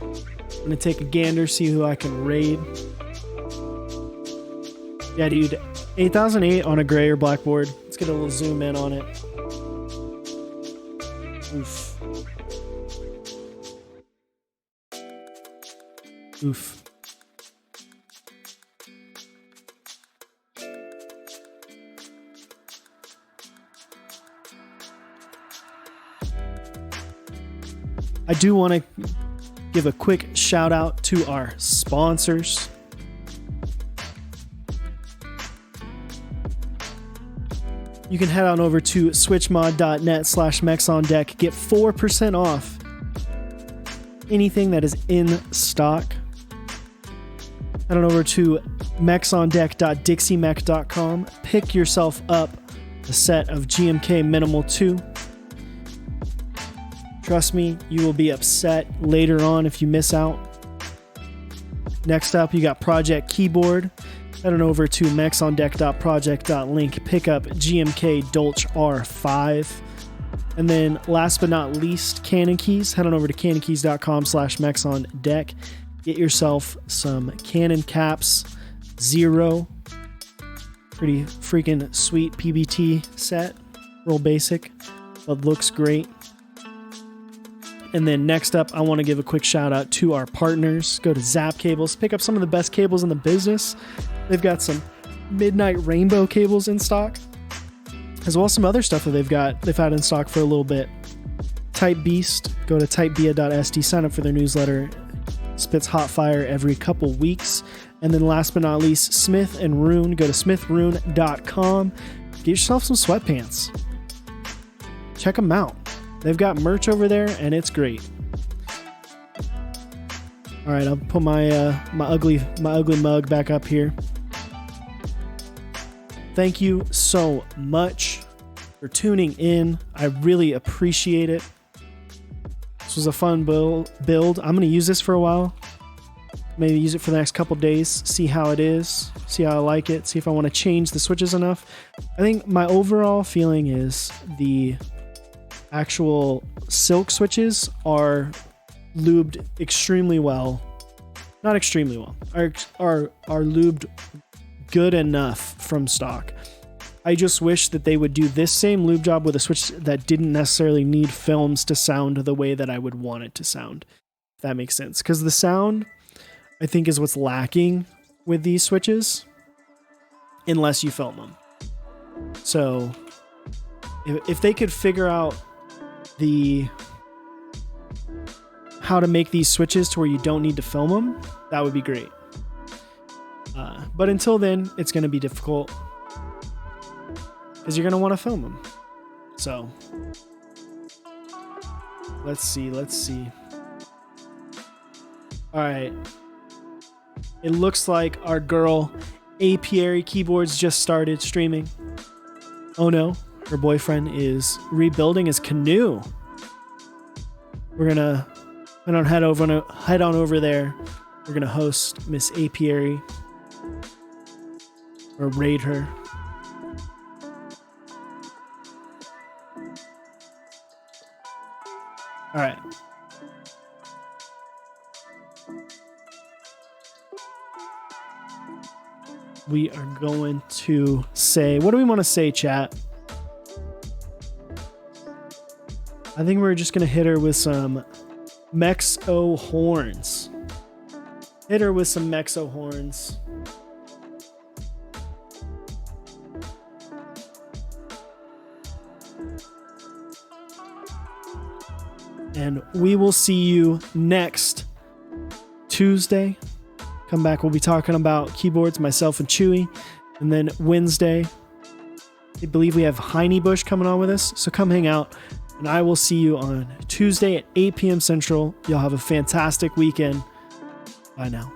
I'm gonna take a gander, see who I can raid. Yeah, dude, 8008 on a gray or black board. Let's get a little zoom in on it. Oof. Oof. I do want to give a quick shout out to our sponsor. sponsors. You can head on over to switchmod.net/mechsondeck. Get 4% off anything that is in stock. Head on over to mechsondeck.dixiemech.com. Pick yourself up a set of GMK Minimal 2. Trust me, you will be upset later on if you miss out. Next up, you got Project Keyboard. Head on over to mechsondeck.project.link. Pick up GMK Dolch R5. And then last but not least, Canon Keys. Head on over to canonkeys.com/mechsondeck. Get yourself some Canon caps. 0. Pretty freaking sweet PBT set. Real basic, but looks great. And then next up, I want to give a quick shout out to our partners. Go to Zap Cables. Pick up some of the best cables in the business. They've got some Midnight Rainbow cables in stock, as well as some other stuff that they've had in stock for a little bit. Type Beast. Go to typebia.sd. Sign up for their newsletter. Spits hot fire every couple weeks. And then last but not least, Smith & Rune. Go to smithrune.com. Get yourself some sweatpants. Check them out. They've got merch over there, and it's great. All right, I'll put my ugly mug back up here. Thank you so much for tuning in. I really appreciate it. This was a fun build. I'm going to use this for a while. Maybe use it for the next couple days. See how it is. See how I like it. See if I want to change the switches enough. I think my overall feeling is the actual silk switches are lubed extremely well. Not extremely well. Are lubed good enough from stock. I just wish that they would do this same lube job with a switch that didn't necessarily need films to sound the way that I would want it to sound. If that makes sense. Because the sound, I think, is what's lacking with these switches. Unless you film them. So, if they could figure out how to make these switches to where you don't need to film them, that would be great. But until then, it's going to be difficult because you're going to want to film them. So let's see. All right. It looks like our girl Apiary Keyboards just started streaming. Oh no, her boyfriend is rebuilding his canoe. We're gonna head on over there. We're gonna host Miss Apiary or raid her. All right. We are going to say, what do we want to say, chat? I think we're just going to hit her with some Mexo horns. Hit her with some Mexo horns. And we will see you next Tuesday. Come back, we'll be talking about keyboards, myself and Chewy. And then Wednesday, I believe we have Heine Bush coming on with us. So come hang out. And I will see you on Tuesday at 8 p.m. Central. Y'all have a fantastic weekend. Bye now.